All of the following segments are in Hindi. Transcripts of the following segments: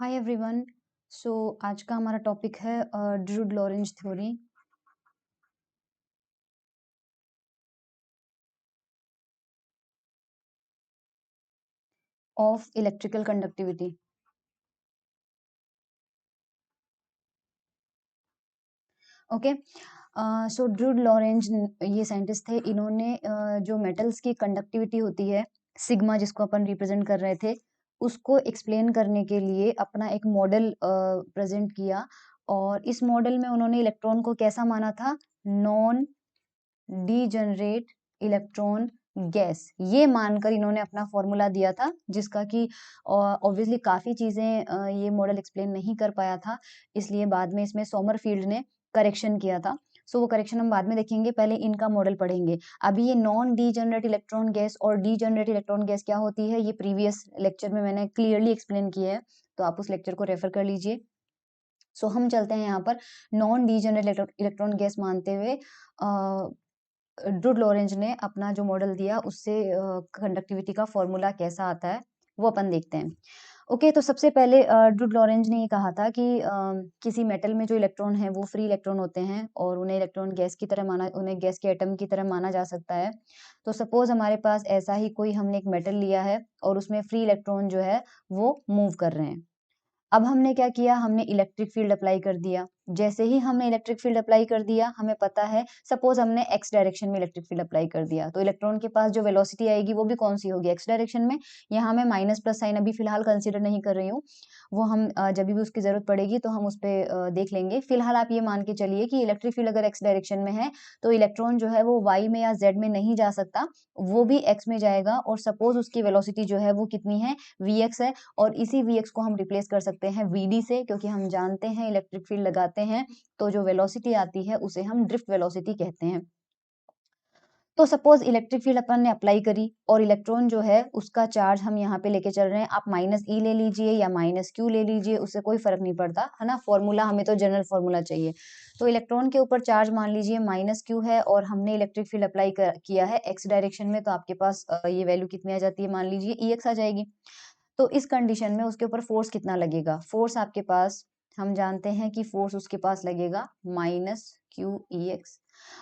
Hi everyone. सो आज का हमारा टॉपिक है Drude Lorentz theory of electrical conductivity. Okay. So Drude Lorentz ये साइंटिस्ट थे। इन्होंने जो मेटल्स की कंडक्टिविटी होती है सिग्मा, जिसको अपन रिप्रेजेंट कर रहे थे, उसको एक्सप्लेन करने के लिए अपना एक मॉडल प्रेजेंट किया। और इस मॉडल में उन्होंने इलेक्ट्रॉन को कैसा माना था? नॉन डीजनरेट इलेक्ट्रॉन गैस, ये मानकर इन्होंने अपना फॉर्मूला दिया था, जिसका कि ऑब्वियसली काफी चीजें ये मॉडल एक्सप्लेन नहीं कर पाया था, इसलिए बाद में इसमें सोमरफील्ड ने करेक्शन किया था। सो वो करेक्शन हम बाद में देखेंगे, पहले इनका मॉडल पढ़ेंगे। अभी ये नॉन डीजनरेट इलेक्ट्रॉन गैस और डीजनरेट इलेक्ट्रॉन गैस क्या होती है, ये प्रीवियस लेक्चर में मैंने क्लियरली एक्सप्लेन किया है, तो आप उस लेक्चर को रेफर कर लीजिए। सो हम चलते हैं यहाँ पर नॉन डीजनरेट इलेक्ट्रॉन गैस मानते हुए ड्रूड लॉरेंज ने अपना जो मॉडल दिया उससे कंडक्टिविटी का फॉर्मूला कैसा आता है वो अपन देखते हैं। ओके, तो सबसे पहले ड्रूड लॉरेंज ने ये कहा था कि किसी मेटल में जो इलेक्ट्रॉन है वो फ्री इलेक्ट्रॉन होते हैं और उन्हें इलेक्ट्रॉन गैस की तरह माना, उन्हें गैस के एटम की तरह माना जा सकता है। तो सपोज हमारे पास ऐसा ही कोई हमने एक मेटल लिया है और उसमें फ्री इलेक्ट्रॉन जो है वो मूव कर रहे हैं। अब हमने क्या किया, हमने इलेक्ट्रिक फील्ड अप्लाई कर दिया। जैसे ही हमने इलेक्ट्रिक फील्ड अप्लाई कर दिया, हमें पता है सपोज हमने एक्स डायरेक्शन में इलेक्ट्रिक फील्ड अप्लाई कर दिया, तो इलेक्ट्रॉन के पास जो वेलोसिटी आएगी वो भी कौन सी होगी? एक्स डायरेक्शन में। यहाँ मैं माइनस प्लस साइन अभी फिलहाल कंसीडर नहीं कर रही हूँ, वो हम जब भी उसकी जरूरत पड़ेगी तो हम उस पर देख लेंगे। फिलहाल आप ये मान के चलिए कि इलेक्ट्रिक फील्ड अगर एक्स डायरेक्शन में है तो इलेक्ट्रॉन जो है वो वाई में या जेड में नहीं जा सकता, वो भी एक्स में जाएगा। और सपोज उसकी वेलोसिटी जो है वो कितनी है? वी एक्स है। और इसी Vx को हम रिप्लेस कर सकते हैं Vd से, क्योंकि हम जानते हैं इलेक्ट्रिक फील्ड लगाते हैं तो जो वेलोसिटी आती है उसे हम ड्रिफ्ट वेलोसिटी कहते हैं। तो सपोज इलेक्ट्रिक फील्ड अपन ने अप्लाई करी और इलेक्ट्रॉन जो है उसका चार्ज हम यहाँ पे लेके चल रहे हैं। आप माइनस ई ले लीजिए या माइनस क्यू ले लीजिए, उससे कोई फर्क नहीं पड़ता है ना। फॉर्मूला हमें तो जनरल फॉर्मूला चाहिए। तो इलेक्ट्रॉन के ऊपर चार्ज मान लीजिए माइनस क्यू है और हमने इलेक्ट्रिक फील्ड अप्लाई किया है एक्स डायरेक्शन में, तो आपके पास ये वैल्यू कितनी आ जाती है? मान लीजिए ई एक्स आ जाएगी। तो इस कंडीशन में उसके ऊपर फोर्स कितना लगेगा? फोर्स आपके पास, हम जानते हैं कि फोर्स उसके पास लगेगा माइनस क्यू ई एक्स।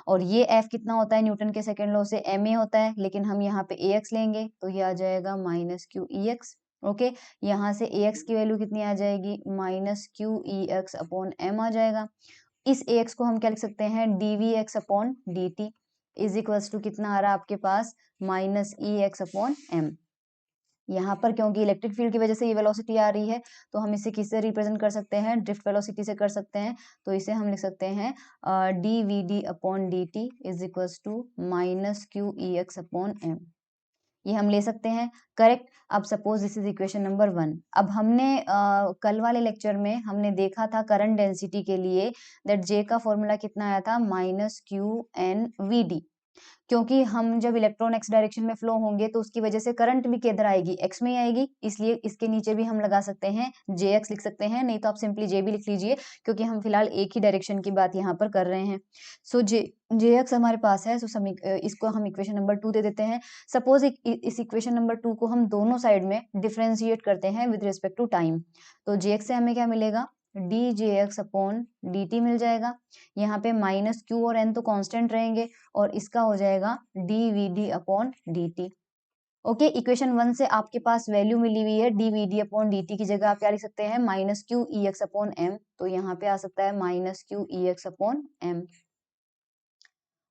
और ये एफ कितना होता है न्यूटन के सेकंड लॉ से? एम ए होता है, लेकिन हम यहाँ पे ए एक्स लेंगे तो ये आ जाएगा minus Q E X. Okay, यहाँ से ए एक्स की वैल्यू कितनी आ जाएगी? Minus Q E x upon M आ जाएगा। इस ए एक्स को हम क्या लिख सकते हैं? D v x upon D t is equals to कितना आ रहा है आपके पास? Minus e x upon m. यहाँ पर क्योंकि इलेक्ट्रिक फील्ड की वजह से ये वेलोसिटी आ रही है, तो हम इसे किससे रिप्रेजेंट कर सकते हैं? ड्रिफ्ट वेलोसिटी से कर सकते हैं। तो इसे हम लिख सकते हैं d we D upon D t is equals to minus Q E x upon m. ये हम ले सकते हैं, करेक्ट। अब suppose this is equation number 1। अब हमने कल वाले लेक्चर में हमने देखा था करंट डेंसिटी के लिए दैट जे का फॉर्मूला कितना आया था? Minus q n v d. क्योंकि हम जब इलेक्ट्रॉन एक्स डायरेक्शन में फ्लो होंगे तो उसकी वजह से करंट भी किधर आएगी? एक्स में ही आएगी, इसलिए इसके नीचे भी हम लगा सकते हैं जे एक्स लिख सकते हैं, नहीं तो आप सिंपली जे भी लिख लीजिए, क्योंकि हम फिलहाल एक ही डायरेक्शन की बात यहाँ पर कर रहे हैं। सो जे जे एक्स हमारे पास है, सो इसको हम इक्वेशन नंबर 2 दे देते हैं। सपोज इस इक्वेशन नंबर 2 को हम दोनों साइड में डिफ्रेंशिएट करते हैं विद रिस्पेक्ट टू टाइम, तो जे एक्स से हमें क्या मिलेगा? D J x upon D T मिल जाएगा। यहाँ पे माइनस क्यू और एन तो कांस्टेंट रहेंगे और इसका हो जाएगा D we D upon D T. Okay, equation 1 से आपके पास वैल्यू मिली हुई है D we D upon D T की जगह आप क्या लिख सकते हैं? Minus Q E x upon M, तो यहाँ पे आ सकता है minus Q E x upon m.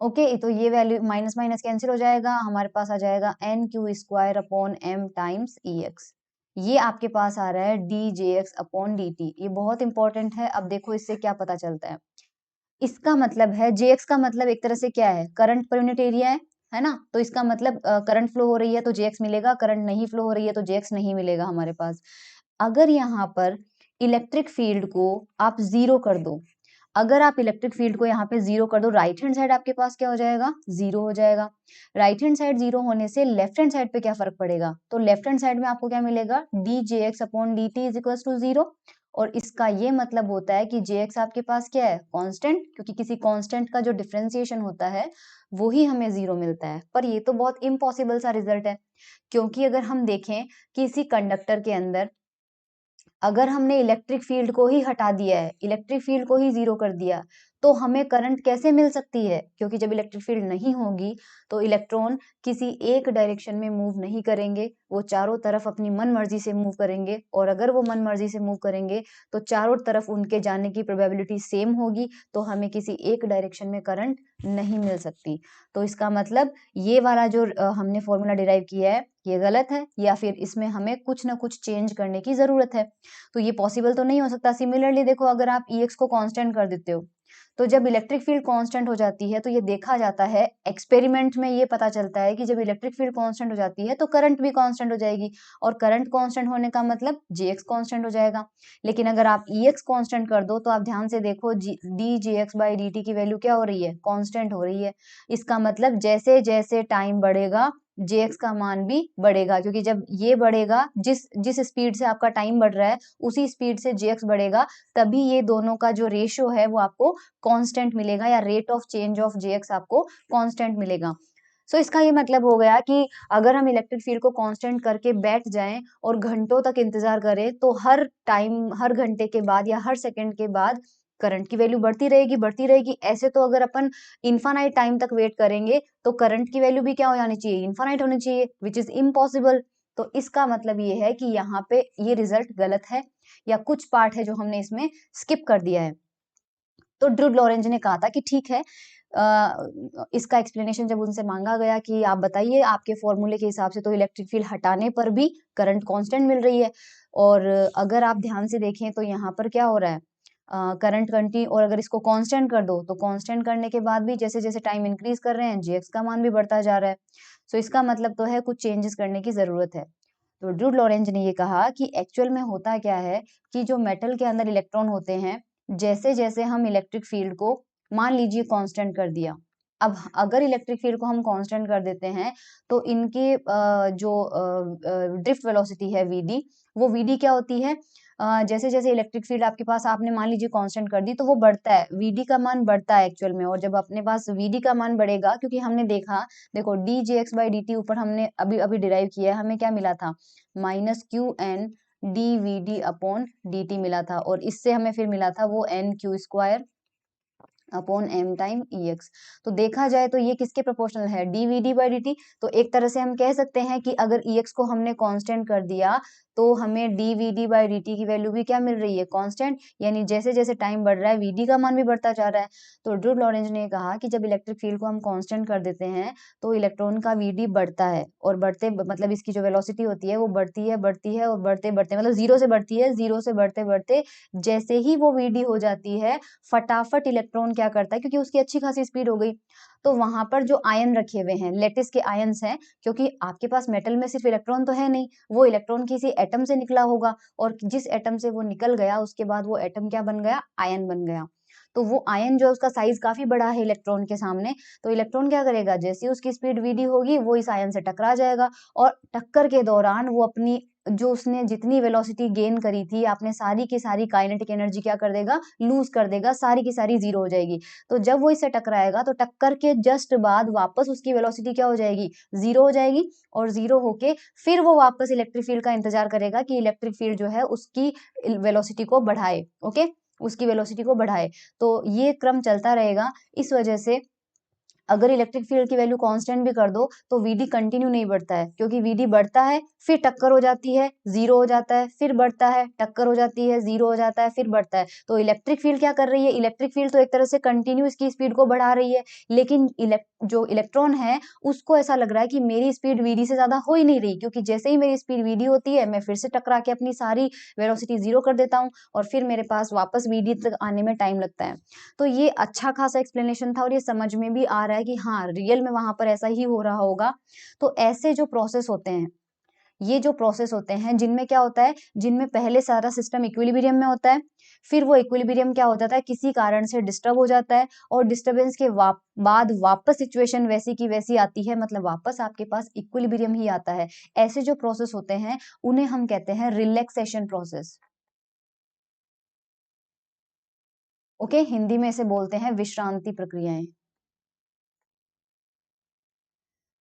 Okay, तो ये वैल्यू माइनस माइनस कैंसिल हो जाएगा, हमारे पास आ जाएगा N Q square upon M times E x. ये आपके पास आ रहा है डी जे एक्स अपॉन डी टी। ये बहुत इंपॉर्टेंट है। अब देखो इससे क्या पता चलता है। इसका मतलब है जेएक्स का मतलब एक तरह से क्या है? करंट पर यूनिट एरिया है ना। तो इसका मतलब करंट फ्लो हो रही है तो जेएक्स मिलेगा, करंट नहीं फ्लो हो रही है तो जेएक्स नहीं मिलेगा हमारे पास। अगर यहाँ पर इलेक्ट्रिक फील्ड को आप जीरो कर दो, अगर आप इलेक्ट्रिक फील्ड को यहाँ पे जीरो कर दो, राइट हैंड साइड आपके पास क्या हो जाएगा? जीरो हो जाएगा। राइट हैंड साइड जीरो होने से लेफ्ट हैंड साइड पे क्या फर्क पड़ेगा? तो लेफ्ट हैंड साइड में आपको क्या मिलेगा? D J x upon D t is equal to zero. और इसका ये मतलब होता है कि जे एक्स आपके पास क्या है? कांस्टेंट, क्योंकि किसी कांस्टेंट का जो डिफरेंशिएशन होता है वो ही हमें जीरो मिलता है। पर ये तो बहुत इम्पॉसिबल सा रिजल्ट है, क्योंकि अगर हम देखें किसी कंडक्टर के अंदर अगर हमने इलेक्ट्रिक फील्ड को ही हटा दिया है, इलेक्ट्रिक फील्ड को ही जीरो कर दिया, तो हमें करंट कैसे मिल सकती है? क्योंकि जब इलेक्ट्रिक फील्ड नहीं होगी तो इलेक्ट्रॉन किसी एक डायरेक्शन में मूव नहीं करेंगे, वो चारों तरफ अपनी मन मर्जी से मूव करेंगे, और अगर वो मन मर्जी से मूव करेंगे तो चारों तरफ उनके जाने की प्रोबेबिलिटी सेम होगी, तो हमें किसी एक डायरेक्शन में करंट नहीं मिल सकती। तो इसका मतलब ये वाला जो हमने फॉर्मूला डिराइव किया है ये गलत है, या फिर इसमें हमें कुछ ना कुछ चेंज करने की जरूरत है। तो ये पॉसिबल तो नहीं हो सकता। सिमिलरली देखो, अगर आप Ex को कांस्टेंट कर देते हो, तो जब इलेक्ट्रिक फील्ड कांस्टेंट हो जाती है तो ये देखा जाता है, एक्सपेरिमेंट में ये पता चलता है कि जब इलेक्ट्रिक फील्ड कांस्टेंट हो जाती है तो करंट भी कांस्टेंट हो जाएगी, और करंट कांस्टेंट होने का मतलब Jx कांस्टेंट हो जाएगा। लेकिन अगर आप Ex कांस्टेंट कर दो तो आप ध्यान से देखो, dJx/dt की वैल्यू क्या हो रही है? कांस्टेंट हो रही है। इसका मतलब जैसे जैसे टाइम बढ़ेगा Jx का मान भी बढ़ेगा, क्योंकि जब ये बढ़ेगा, जिस जिस स्पीड से आपका टाइम बढ़ रहा है उसी स्पीड से Jx बढ़ेगा, तभी ये दोनों का जो रेशियो है वो आपको कांस्टेंट मिलेगा, या rate of change of Jx आपको कांस्टेंट मिलेगा। सो इसका ये मतलब हो गया कि अगर हम इलेक्ट्रिक फील्ड को कांस्टेंट करके बैठ जाएं और घंटों तक इंतजार करें, तो हर टाइम, हर घंटे के बाद या हर सेकंड के बाद करंट की वैल्यू बढ़ती रहेगी, बढ़ती रहेगी। ऐसे तो अगर अपन इन्फानाइट टाइम तक वेट करेंगे तो करंट की वैल्यू भी क्या हो जानी चाहिए? इन्फानाइट होनी चाहिए, विच इज इम्पॉसिबल। तो इसका मतलब ये है कि यहाँ पे ये रिजल्ट गलत है, या कुछ पार्ट है जो हमने इसमें स्किप कर दिया है। तो ड्रूड लॉरेंज ने कहा था कि ठीक है, इसका एक्सप्लेनेशन जब उनसे मांगा गया कि आप बताइए आपके फॉर्मूले के हिसाब से तो इलेक्ट्रिक फील्ड हटाने पर भी करंट कांस्टेंट मिल रही है, और अगर आप ध्यान से देखें तो यहाँ पर क्या हो रहा है, करंट कंटिन्यू, और अगर इसको कांस्टेंट कर दो तो कांस्टेंट करने के बाद भी जैसे जैसे टाइम इंक्रीज कर रहे हैं Jx का मान भी बढ़ता जा रहा है। सो इसका मतलब तो है कुछ चेंजेस करने की जरूरत है। तो ड्रूड लॉरेंज ने ये कहा कि एक्चुअल में होता क्या है कि जो मेटल के अंदर इलेक्ट्रॉन होते हैं, जैसे जैसे हम इलेक्ट्रिक फील्ड को मान लीजिए कांस्टेंट कर दिया, अब अगर इलेक्ट्रिक फील्ड को हम कांस्टेंट कर देते हैं तो इनकी जो ड्रिफ्ट वेलोसिटी है Vd, वो Vd क्या होती है, जैसे जैसे इलेक्ट्रिक फील्ड आपके पास आपने मान लीजिए कांस्टेंट कर दी तो वो बढ़ता है, Vd का मान बढ़ता है एक्चुअल में। और जब अपने पास Vd का मान बढ़ेगा, क्योंकि हमने देखा, देखो dJx/dt ऊपर हमने अभी अभी डिराइव किया है, हमें क्या मिला था? -qn dVd/dt मिला था, और इससे हमें फिर मिला था वो n/q² upon m time Ex। तो देखा जाए तो ये किसके प्रोपोर्शनल है? dVd/dt। तो एक तरह से हम कह सकते हैं कि अगर Ex को हमने कांस्टेंट कर दिया तो हमें dVd/dt की वैल्यू भी क्या मिल रही है? कांस्टेंट, यानी जैसे जैसे टाइम बढ़ रहा है Vd का मान भी बढ़ता जा रहा है। तो ड्रूड लॉरेंज ने कहा कि जब इलेक्ट्रिक फील्ड को हम कांस्टेंट कर देते हैं तो इलेक्ट्रॉन का Vd बढ़ता है, और बढ़ते मतलब इसकी जो वेलोसिटी होती है वो बढ़ती है और बढ़ते बढ़ते मतलब जीरो से बढ़ती है, जीरो से बढ़ते बढ़ते जैसे ही वो Vd हो जाती है, फटाफट इलेक्ट्रॉन क्या करता है, क्योंकि उसकी अच्छी खासी स्पीड हो गई, तो वहां पर जो आयन रखे हुए हैं, लेटिस के आयंस हैं, क्योंकि आपके पास मेटल में सिर्फ इलेक्ट्रॉन तो है नहीं, वो इलेक्ट्रॉन किसी एटम से निकला होगा, और जिस एटम से वो निकल गया उसके बाद वो एटम क्या बन गया? आयन बन गया। तो वो आयन जो है उसका साइज काफी बड़ा है इलेक्ट्रॉन के सामने, तो इलेक्ट्रॉन क्या करेगा? जैसे उसकी स्पीड Vd होगी वो इस आयन से टकरा जाएगा, और टक्कर के दौरान वो अपनी जो उसने जितनी वेलोसिटी गेन करी थी, आपने सारी की सारी काइनेटिक एनर्जी क्या कर देगा? लूज कर देगा, सारी की सारी जीरो हो जाएगी। तो जब वो इससे टकराएगा तो टक्कर के जस्ट बाद वापस उसकी वेलोसिटी क्या हो जाएगी? जीरो हो जाएगी, और जीरो होके फिर वो वापस इलेक्ट्रिक फील्ड का इंतजार करेगा कि इलेक्ट्रिक फील्ड जो है उसकी वेलोसिटी को बढ़ाए, ओके, उसकी वेलोसिटी को बढ़ाए। तो ये क्रम चलता रहेगा। इस वजह से अगर इलेक्ट्रिक फील्ड की वैल्यू कांस्टेंट भी कर दो तो Vd कंटिन्यू नहीं बढ़ता है, क्योंकि Vd बढ़ता है फिर टक्कर हो जाती है, जीरो हो जाता है, फिर बढ़ता है, टक्कर हो जाती है, जीरो हो जाता है, फिर बढ़ता है। तो इलेक्ट्रिक फील्ड क्या कर रही है? इलेक्ट्रिक फील्ड तो एक तरह से कंटिन्यू इसकी स्पीड को बढ़ा रही है, लेकिन जो इलेक्ट्रॉन है उसको ऐसा लग रहा है कि मेरी स्पीड Vd से ज्यादा हो ही नहीं रही, क्योंकि जैसे ही मेरी स्पीड Vd होती है मैं फिर से टकरा के अपनी सारी वेलोसिटी जीरो कर देता हूँ, और फिर मेरे पास वापस Vd तक आने में टाइम लगता है। तो ये अच्छा खासा एक्सप्लेनेशन था, और ये समझ में भी आ रहा है कि हाँ रियल में वहां पर ऐसा ही हो रहा होगा। तो ऐसे जो प्रोसेस होते हैं, ये जो प्रोसेस होते हैं जिनमें क्या होता है, जिनमें पहले सारा सिस्टम इक्विलिब्रियम में होता है, फिर वो इक्विलिब्रियम क्या हो जाता है, किसी कारण से डिस्टर्ब हो जाता है, और डिस्टर्बेंस के बाद वापस सिचुएशन वैसी की वैसी आती है, मतलब वापस आपके पास इक्विलिब्रियम ही आता है। ऐसे जो प्रोसेस होते हैं उन्हें हम कहते हैं रिलैक्सेशन प्रोसेस। ओके, हिंदी में इसे बोलते हैं विश्रांति प्रक्रियाएं।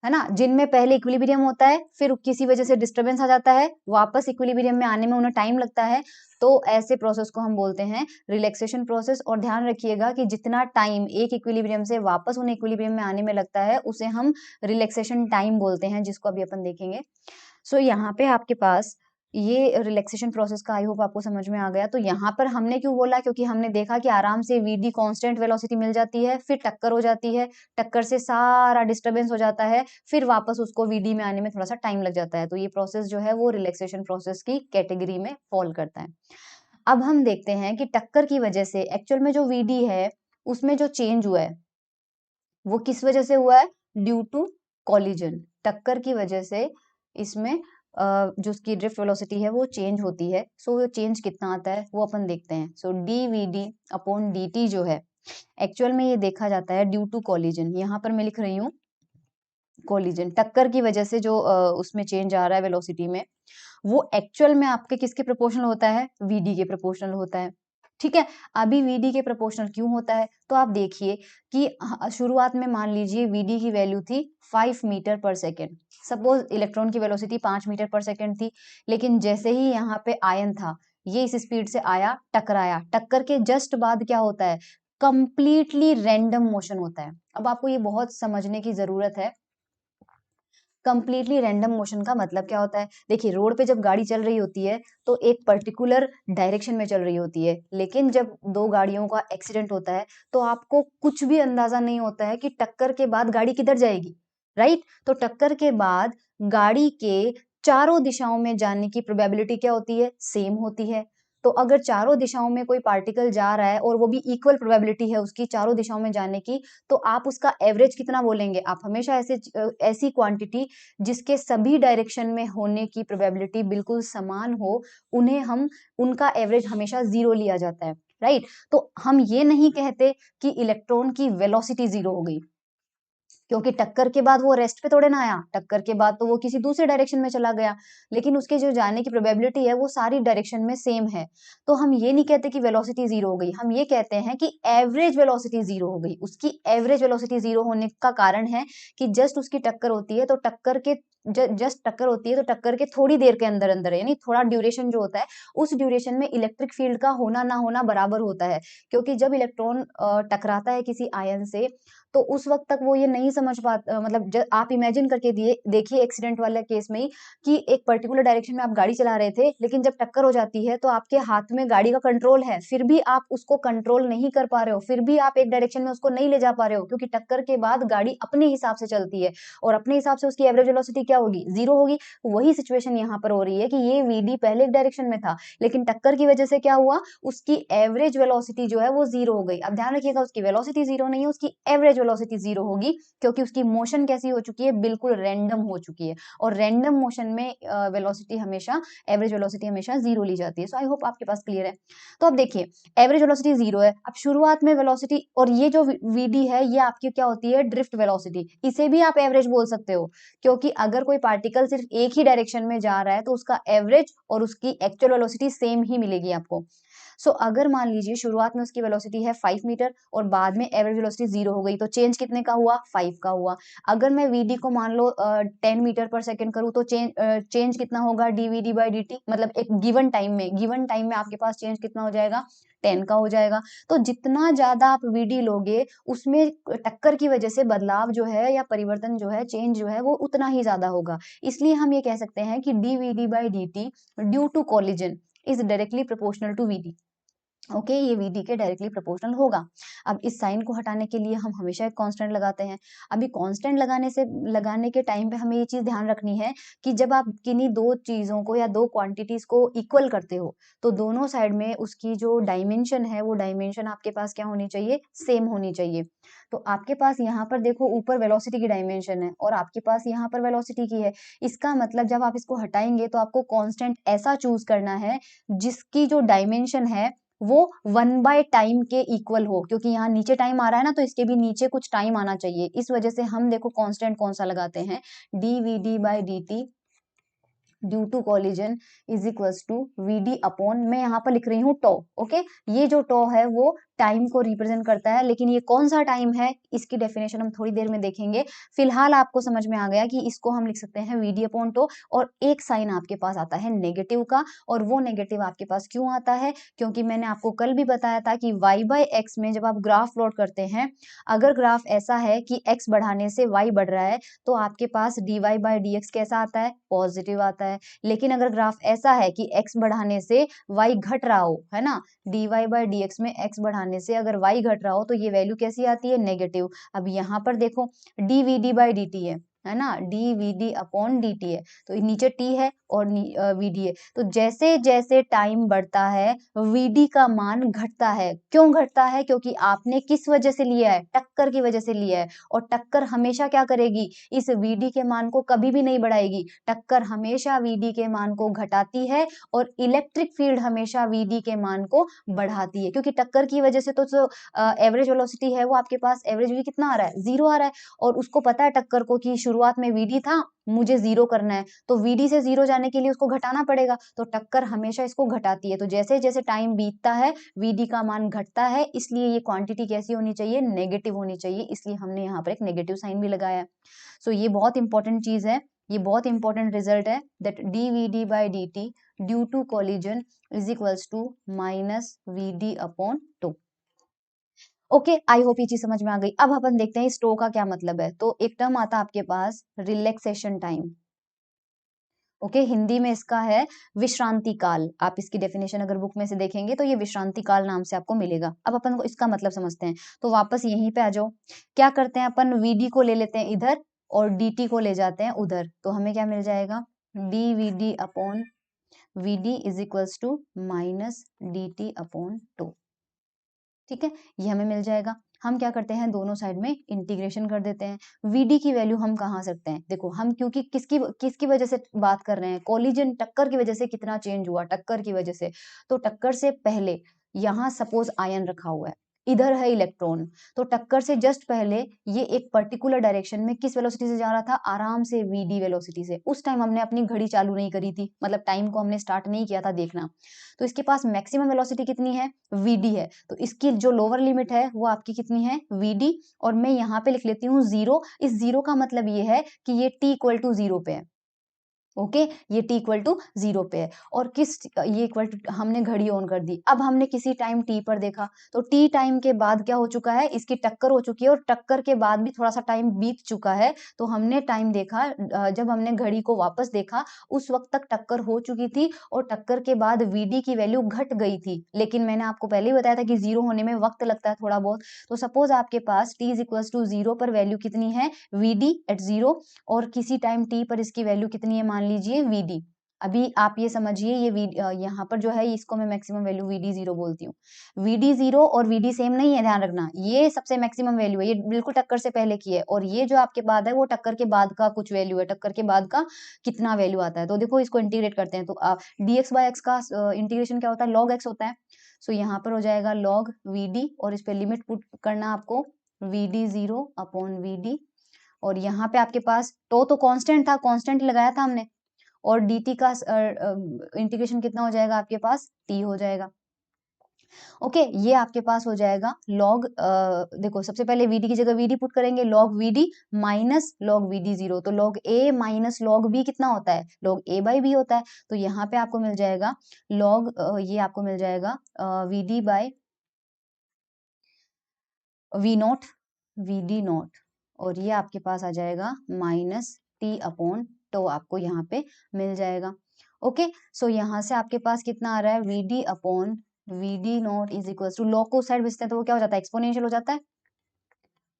है ना, जिनमें पहले इक्विलिब्रियम होता है, फिर किसी वजह से डिस्टरबेंस आ जाता है, वापस इक्विलिब्रियम में आने में उन्हें टाइम लगता है, तो ऐसे प्रोसेस को हम बोलते हैं रिलैक्सेशन प्रोसेस। और ध्यान रखिएगा कि जितना टाइम एक इक्विलिब्रियम से वापस उन्हें इक्विलिब्रियम में आने में लगता है उसे हम रिलैक्सेशन टाइम बोलते हैं, जिसको अभी अपन देखेंगे। सो यहाँ पे आपके पास ये रिलैक्सेशन प्रोसेस का आई होप आपको समझ में आ गया। तो यहाँ पर हमने क्यों बोला, क्योंकि हमने देखा कि आराम से वीडी कांस्टेंट वेलोसिटी मिल जाती है, फिर टक्कर हो जाती है, टक्कर से सारा डिस्टरबेंस हो जाता है, फिर वापस उसको वीडी में आने में थोड़ा सा टाइम लग जाता है। तो ये प्रोसेस जो है वो रिलैक्सेशन प्रोसेस की कैटेगरी में फॉल करता है। अब हम देखते हैं कि टक्कर की वजह से एक्चुअल में जो वीडी है उसमें जो चेंज हुआ है वो किस वजह से हुआ है, ड्यू टू कॉलिजन। टक्कर की वजह से इसमें जो उसकी ड्रिफ्ट वेलोसिटी है वो चेंज होती है। सो वो चेंज कितना आता है वो अपन देखते हैं। So D we D upon D T जो है एक्चुअल में ये देखा जाता है ड्यू टू कॉलिजन। यहाँ पर मैं लिख रही हूँ कॉलिजन, टक्कर की वजह से जो उसमें चेंज आ रहा है वेलोसिटी में, वो एक्चुअल में आपके किसके प्रोपोर्शनल होता है, वीडी के प्रोपोर्शनल होता है। ठीक है, अभी वीडी के प्रोपोर्शनल क्यों होता है, तो आप देखिए कि शुरुआत में मान लीजिए वीडी की वैल्यू थी 5 मीटर पर सेकेंड। सपोज इलेक्ट्रॉन की वेलोसिटी 5 मीटर पर सेकेंड थी, लेकिन जैसे ही यहाँ पे आयन था ये इस स्पीड से आया, टकराया, टक्कर के जस्ट बाद क्या होता है, कंप्लीटली रैंडम मोशन होता है। अब आपको ये बहुत समझने की जरूरत है, कंप्लीटली रैंडम मोशन का मतलब क्या होता है। देखिए रोड पे जब गाड़ी चल रही होती है तो एक पर्टिकुलर डायरेक्शन में चल रही होती है, लेकिन जब दो गाड़ियों का एक्सीडेंट होता है तो आपको कुछ भी अंदाजा नहीं होता है कि टक्कर के बाद गाड़ी किधर जाएगी, राइट। तो टक्कर के बाद गाड़ी के चारों दिशाओं में जाने की प्रोबेबिलिटी क्या होती है, सेम होती है। तो अगर चारों दिशाओं में कोई पार्टिकल जा रहा है और वो भी इक्वल प्रोबेबिलिटी है उसकी चारों दिशाओं में जाने की, तो आप उसका एवरेज कितना बोलेंगे, आप हमेशा ऐसी क्वांटिटी जिसके सभी डायरेक्शन में होने की प्रोबेबिलिटी बिल्कुल समान हो, उन्हें हम उनका एवरेज हमेशा 0 लिया जाता है, राइट। तो हम ये नहीं कहते कि इलेक्ट्रॉन की वेलोसिटी 0 हो गई, क्योंकि टक्कर के बाद वो रेस्ट पे थोड़े ना आया, टक्कर के बाद तो वो किसी दूसरे डायरेक्शन में चला गया, लेकिन उसके जो जाने की प्रोबेबिलिटी है वो सारी डायरेक्शन में सेम है। तो हम ये नहीं कहते कि वेलोसिटी 0 हो गई, हम ये कहते हैं कि एवरेज वेलोसिटी 0 हो गई। उसकी एवरेज वेलोसिटी 0 होने का कारण है कि जस्ट उसकी टक्कर होती है, तो टक्कर के जस्ट टक्कर होती है तो टक्कर के थोड़ी देर के अंदर अंदर, यानी थोड़ा ड्यूरेशन जो होता है उस ड्यूरेशन में इलेक्ट्रिक फील्ड का होना ना होना बराबर होता है। क्योंकि जब इलेक्ट्रॉन टकराता है किसी आयन से, तो उस वक्त तक वो ये नहीं समझ पाता, मतलब आप इमेजिन करके देखिए एक्सीडेंट वाले केस में ही, कि एक पर्टिकुलर डायरेक्शन में आप गाड़ी चला रहे थे, लेकिन जब टक्कर हो जाती है तो आपके हाथ में गाड़ी का कंट्रोल है, फिर भी आप उसको कंट्रोल नहीं कर पा रहे हो, फिर भी आप एक डायरेक्शन में उसको नहीं ले जा पा रहे हो, क्योंकि टक्कर के बाद गाड़ी अपने हिसाब से चलती है और अपने हिसाब से उसकी एवरेज वेलोसिटी क्या होगी, 0 होगी। वही सिचुएशन यहाँ पर हो रही है कि ये वीडी पहले एक डायरेक्शन में था, लेकिन टक्कर की वजह से क्या हुआ, उसकी एवरेज वेलोसिटी जो है वो 0 हो गई। अब ध्यान रखिएगा, उसकी वेलोसिटी 0 नहीं है, उसकी एवरेज वेलोसिटी 0 होगी, क्योंकि उसकी मोशन कैसी हो चुकी है, बिल्कुल रैंडम हो चुकी है। और रैंडम मोशन में वेलोसिटी हमेशा, एवरेज वेलोसिटी हमेशा 0 ली जाती है। सो आई होप आपके पास क्लियर है। तो अब देखिए एवरेज वेलोसिटी 0 है, अब शुरुआत में वेलोसिटी, और ये जो वीडी है ये आपकी क्या होती है, ड्रिफ्ट वेलोसिटी, इसे भी आप एवरेज बोल सकते हो, क्योंकि अगर कोई पार्टिकल सिर्फ एक ही डायरेक्शन में जा रहा है तो उसका एवरेज और उसकी एक्चुअल वेलोसिटी सेम ही मिलेगी आपको। सो अगर मान लीजिए शुरुआत में उसकी वेलोसिटी है 5 मीटर और बाद में एवरेज वेलोसिटी 0 हो गई, तो चेंज कितने का हुआ, 5 का हुआ। अगर मैं वीडी को मान लो 10 मीटर पर सेकंड करूँ, तो चेंज कितना होगा, डीवीडी बाई डी, मतलब एक गिवन टाइम में आपके पास चेंज कितना हो जाएगा, 10 का हो जाएगा। तो जितना ज्यादा आप वीडी लोगे उसमें टक्कर की वजह से बदलाव जो है या परिवर्तन जो है, चेंज जो है वो उतना ही ज्यादा होगा। इसलिए हम ये कह सकते हैं कि dvd by d due to collision is directly proportional to vd. Okay, ये वीडी के डायरेक्टली प्रोपोर्शनल होगा। अब इस साइन को हटाने के लिए हम हमेशा एक कांस्टेंट लगाते हैं। अभी कांस्टेंट लगाने के टाइम पे हमें ये चीज ध्यान रखनी है कि जब आप किन्हीं दो चीजों को या दो क्वांटिटीज को इक्वल करते हो, तो दोनों साइड में उसकी जो डायमेंशन है वो डायमेंशन आपके पास क्या होनी चाहिए, सेम होनी चाहिए। तो आपके पास यहाँ पर देखो ऊपर वेलोसिटी की डायमेंशन है और आपके पास यहाँ पर वेलोसिटी की है। इसका मतलब जब आप इसको हटाएंगे तो आपको कांस्टेंट ऐसा चूज करना है जिसकी जो डायमेंशन है वो 1/टाइम के इक्वल हो, क्योंकि यहाँ नीचे टाइम आ रहा है ना, तो इसके भी नीचे कुछ टाइम आना चाहिए। इस वजह से हम देखो कांस्टेंट कौन सा लगाते हैं, dvd by d due to collision is equals to vd upon, मैं यहाँ पर लिख रही हूँ टॉ। ओके, ये जो टॉ है वो टाइम को रिप्रेजेंट करता है, लेकिन ये कौन सा टाइम है इसकी डेफिनेशन हम थोड़ी देर में देखेंगे। फिलहाल आपको समझ में आ गया कि इसको हम लिख सकते हैं VD/τ, और एक साइन आपके पास आता है नेगेटिव का, और वो नेगेटिव आपके पास क्यों आता है, क्योंकि मैंने आपको कल भी बताया था कि y/x में जब आप ग्राफ प्लॉट करते हैं, अगर ग्राफ ऐसा है कि x बढ़ाने से y बढ़ रहा है तो आपके पास dy/dx कैसा आता है, पॉजिटिव आता है। लेकिन अगर ग्राफ ऐसा है कि x बढ़ाने से y घट रहा हो, है ना, dy/dx में x बढ़ाने से अगर y घट रहा हो तो ये वैल्यू कैसी आती है, नेगेटिव। अब यहाँ पर देखो dvd/dt है ना, dvd/dt है, तो नीचे t है और vd है, तो जैसे जैसे टाइम बढ़ता है vd का मान घटता है। क्यों घटता है, क्योंकि आपने किस वजह से लिया है, टक्कर की वजह से लिया है, और टक्कर हमेशा क्या करेगी, इस vd के मान को कभी भी नहीं बढ़ाएगी, टक्कर हमेशा vd के मान को घटाती है, और इलेक्ट्रिक फील्ड हमेशा vd के मान को बढ़ाती है, क्योंकि टक्कर की वजह से तो जो एवरेज वेलोसिटी है वो आपके पास एवरेज vd कितना आ रहा है, 0 आ रहा है, और उसको पता है टक्कर को कि शुरुआत में vd था, मुझे 0 करना है, तो vd से 0 जाने के लिए उसको घटाना पड़ेगा, तो टक्कर हमेशा इसको घटाती है। तो जैसे जैसे टाइम बीतता है vd का मान घटता है, इसलिए ये क्वांटिटी कैसी होनी चाहिए, नेगेटिव होनी चाहिए, इसलिए हमने यहाँ पर एक नेगेटिव साइन भी लगाया है। सो ये बहुत इंपॉर्टेंट चीज है, ये बहुत इंपॉर्टेंट रिजल्ट है, that dvd/dt due to collision is equals to -vd/τ। Okay, I hope ये चीज समझ में आ गई। अब अपन देखते हैं इस टो का क्या मतलब है। तो एक टर्म आता है आपके पास रिलैक्सेशन टाइम। ओके, हिंदी में इसका है विश्रांति काल। आप इसकी डेफिनेशन अगर बुक में से देखेंगे तो ये विश्रांति काल नाम से आपको मिलेगा। अब अपन को इसका मतलब समझते हैं, तो वापस यहीं पे आ जाओ। क्या करते हैं अपन, vd को ले लेते हैं इधर और dt को ले जाते हैं उधर, तो हमें क्या मिल जाएगा, dvd/vd is equals to -dt/τ। ठीक है, ये हमें मिल जाएगा। हम क्या करते हैं, दोनों साइड में इंटीग्रेशन कर देते हैं। vd की वैल्यू हम कहाँ सकते हैं, देखो हम क्योंकि किसकी किसकी वजह से बात कर रहे हैं, कोलिजन, टक्कर की वजह से कितना चेंज हुआ, टक्कर की वजह से, तो टक्कर से पहले यहाँ सपोज आयन रखा हुआ है, इधर है इलेक्ट्रॉन, तो टक्कर से जस्ट पहले ये एक पर्टिकुलर डायरेक्शन में किस वेलोसिटी से जा रहा था, आराम से vd वेलोसिटी से। उस टाइम हमने अपनी घड़ी चालू नहीं करी थी, मतलब टाइम को हमने स्टार्ट नहीं किया था देखना, तो इसके पास मैक्सिमम वेलोसिटी कितनी है, vd है, तो इसकी जो लोअर लिमिट है वो आपकी कितनी है, vd, और मैं यहाँ पे लिख लेती हूँ 0। इस 0 का मतलब ये है कि ये t=0 पे है। ओके, ये t=0 पे है, और किस, ये इक्वल टू, हमने घड़ी ऑन कर दी, अब हमने किसी टाइम t पर देखा, तो t टाइम के बाद क्या हो चुका है, इसकी टक्कर हो चुकी है, और टक्कर के बाद भी थोड़ा सा टाइम बीत चुका है, तो हमने टाइम देखा, जब हमने घड़ी को वापस देखा उस वक्त तक टक्कर हो चुकी थी, और टक्कर के बाद vd की वैल्यू घट गई थी, लेकिन मैंने आपको पहले ही बताया था कि 0 होने में वक्त लगता है थोड़ा बहुत। तो सपोज आपके पास t=0 पर वैल्यू कितनी है, vd@0, और किसी टाइम t पर इसकी वैल्यू कितनी है, मान लीजिए vd। अभी आप ये समझिए, ये यहाँ पर जो है इसको मैं मैक्सिमम वैल्यू vd0 बोलती हूँ। vd0 और vd सेम नहीं है, ध्यान रखना, ये सबसे मैक्सिमम वैल्यू है, ये बिल्कुल टक्कर से पहले की है, और ये जो आपके बाद है वो टक्कर के बाद का कुछ वैल्यू है, टक्कर के बाद का कितना वैल्यू आता है। तो देखो इसको इंटीग्रेट करते हैं, तो dx/x का इंटीग्रेशन क्या होता है, log x होता है। सो यहाँ पर हो जाएगा log vd, और इस पे लिमिट पुट करना आपको, vd0/vd, और यहाँ पे आपके पास तो कांस्टेंट था, कांस्टेंट लगाया था हमने, और dt का इंटीग्रेशन कितना हो जाएगा आपके पास, t हो जाएगा। ओके, ये आपके पास हो जाएगा log, देखो सबसे पहले vd की जगह vd पुट करेंगे, log vd minus log vd0, तो log a minus log b कितना होता है, log a/b होता है, तो यहाँ पे आपको मिल जाएगा log, ये आपको मिल जाएगा vd/v0 और ये आपके पास आ जाएगा -t/τ, आपको यहाँ पे मिल जाएगा। ओके, सो यहाँ से आपके पास कितना आ रहा है, vd/vd0 is equal to, log को साइड भेजते हैं तो वो क्या हो जाता है, एक्सपोनेंशियल हो जाता है,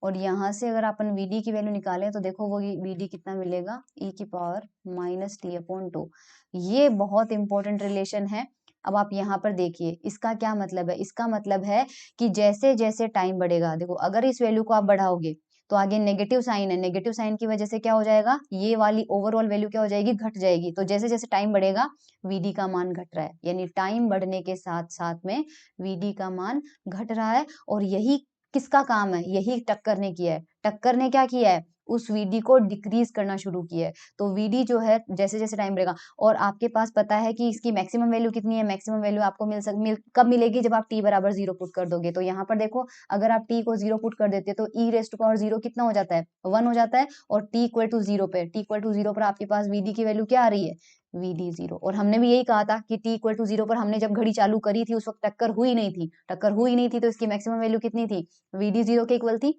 और यहाँ से अगर अपन vd की वैल्यू निकालें तो देखो वो vd कितना मिलेगा, e⁻−t/2। ये बहुत इंपॉर्टेंट रिलेशन है। अब आप यहाँ पर देखिए इसका क्या मतलब है, इसका मतलब है कि जैसे जैसे टाइम बढ़ेगा, देखो अगर इस वैल्यू को आप बढ़ाओगे तो आगे नेगेटिव साइन है, नेगेटिव साइन की वजह से क्या हो जाएगा, ये वाली ओवरऑल वैल्यू क्या हो जाएगी, घट जाएगी। तो जैसे जैसे टाइम बढ़ेगा vd का मान घट रहा है, यानी टाइम बढ़ने के साथ साथ में vd का मान घट रहा है, और यही किसका काम है, यही टक्कर ने किया है। टक्कर ने क्या किया है, उस वीडी को डिक्रीज करना शुरू किया है। तो वीडी जो है जैसे जैसे टाइम बढ़ेगा, और आपके पास पता है कि इसकी मैक्सिमम वैल्यू कितनी है, मैक्सिमम वैल्यू आपको कब मिलेगी, जब आप t बराबर 0 पुट कर दोगे। तो यहाँ पर देखो, अगर आप t को 0 पुट कर देते हो तो e रेस्ट टू पावर 0 कितना हो जाता है, 1 हो जाता है, और t इक्वल टू 0 पे, t इक्वल टू 0 पर आपके पास वीडी की वैल्यू क्या आ रही है, वीडी 0। और हमने भी यही कहा था कि t इक्वल टू 0 पर हमने जब घड़ी चालू करी थी उस वक्त टक्कर हुई नहीं थी, टक्कर हुई नहीं थी, तो इसकी मैक्सिमम वैल्यू कितनी थी, वीडी 0 के इक्वल थी।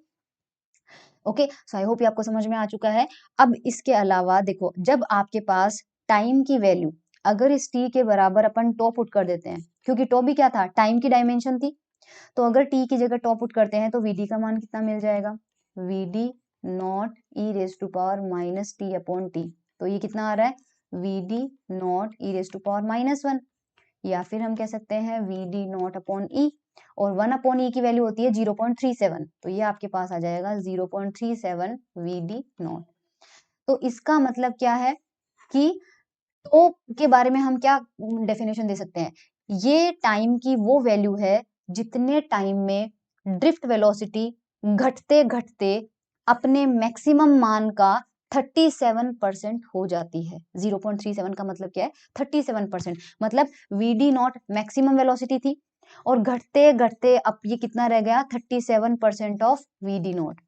ओके, सो आई होप ये आपको समझ में आ चुका है। अब इसके अलावा देखो, जब आपके पास टाइम की वैल्यू अगर इस t के बराबर अपन टॉ पुट कर देते हैं, क्योंकि टॉ भी क्या था, टाइम की डायमेंशन थी, तो अगर t की जगह टॉ पुट करते हैं तो vd का मान कितना मिल जाएगा, vd naught e raise to power minus t upon t. तो ये कितना आ रहा है, vd naught e raise to power -1, या फिर हम कह सकते हैं vd नॉट अपॉन e, और 1 अपॉन ई की वैल्यू होती है 0.37, तो ये आपके पास आ जाएगा 0.37 vd नॉट। तो इसका मतलब क्या है कि तो के बारे में हम क्या डेफिनेशन दे सकते हैं, ये टाइम की वो वैल्यू है जितने टाइम में ड्रिफ्ट वेलोसिटी घटते घटते अपने मैक्सिमम मान का 37% हो जाती है। 0.37 का मतलब क्या है, 37%, मतलब vd नॉट मैक्सिमम वेलोसिटी थी और घटते घटते अब ये कितना रह गया, 37% ऑफ vd नॉट।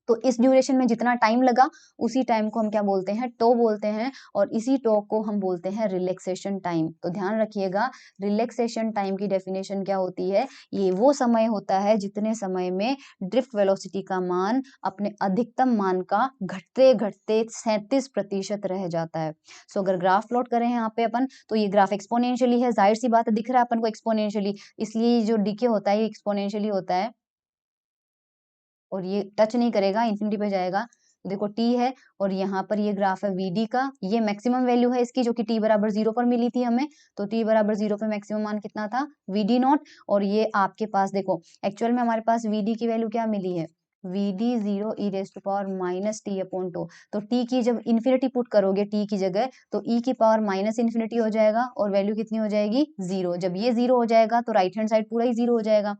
तो इस ड्यूरेशन में जितना टाइम लगा उसी टाइम को हम क्या बोलते हैं, टो बोलते हैं, और इसी टो को हम बोलते हैं रिलैक्सेशन टाइम। तो ध्यान रखिएगा, रिलैक्सेशन टाइम की डेफिनेशन क्या होती है, ये वो समय होता है जितने समय में ड्रिफ्ट वेलोसिटी का मान अपने अधिकतम मान का घटते घटते 37% रह जाता है। सो अगर ग्राफ प्लॉट करें यहाँ पे अपन, तो ये ग्राफ एक्सपोनेंशियली है, जाहिर सी बात है दिख रहा है अपन को एक्सपोनेंशियली, इसलिए जो डीके होता है ये एक्सपोनेंशियली होता है, और ये टच नहीं करेगा, इन्फिनिटी पे जाएगा। तो देखो t है, और यहाँ पर ये ग्राफ है vd का, ये मैक्सिमम वैल्यू है इसकी जो कि t बराबर 0 पर मिली थी हमें, तो t बराबर 0 पे मैक्सिमम मान कितना था, vd नॉट। और ये आपके पास देखो एक्चुअल में हमारे पास vd की वैल्यू क्या मिली है, vd 0 e raise to power minus t upon two. तो t की जब इन्फिनिटी पुट करोगे t की जगह, तो e की पावर माइनस इन्फिनिटी हो जाएगा, और वैल्यू कितनी हो जाएगी, 0। जब ये 0 हो जाएगा तो राइट हैंड साइड पूरा ही 0 हो जाएगा।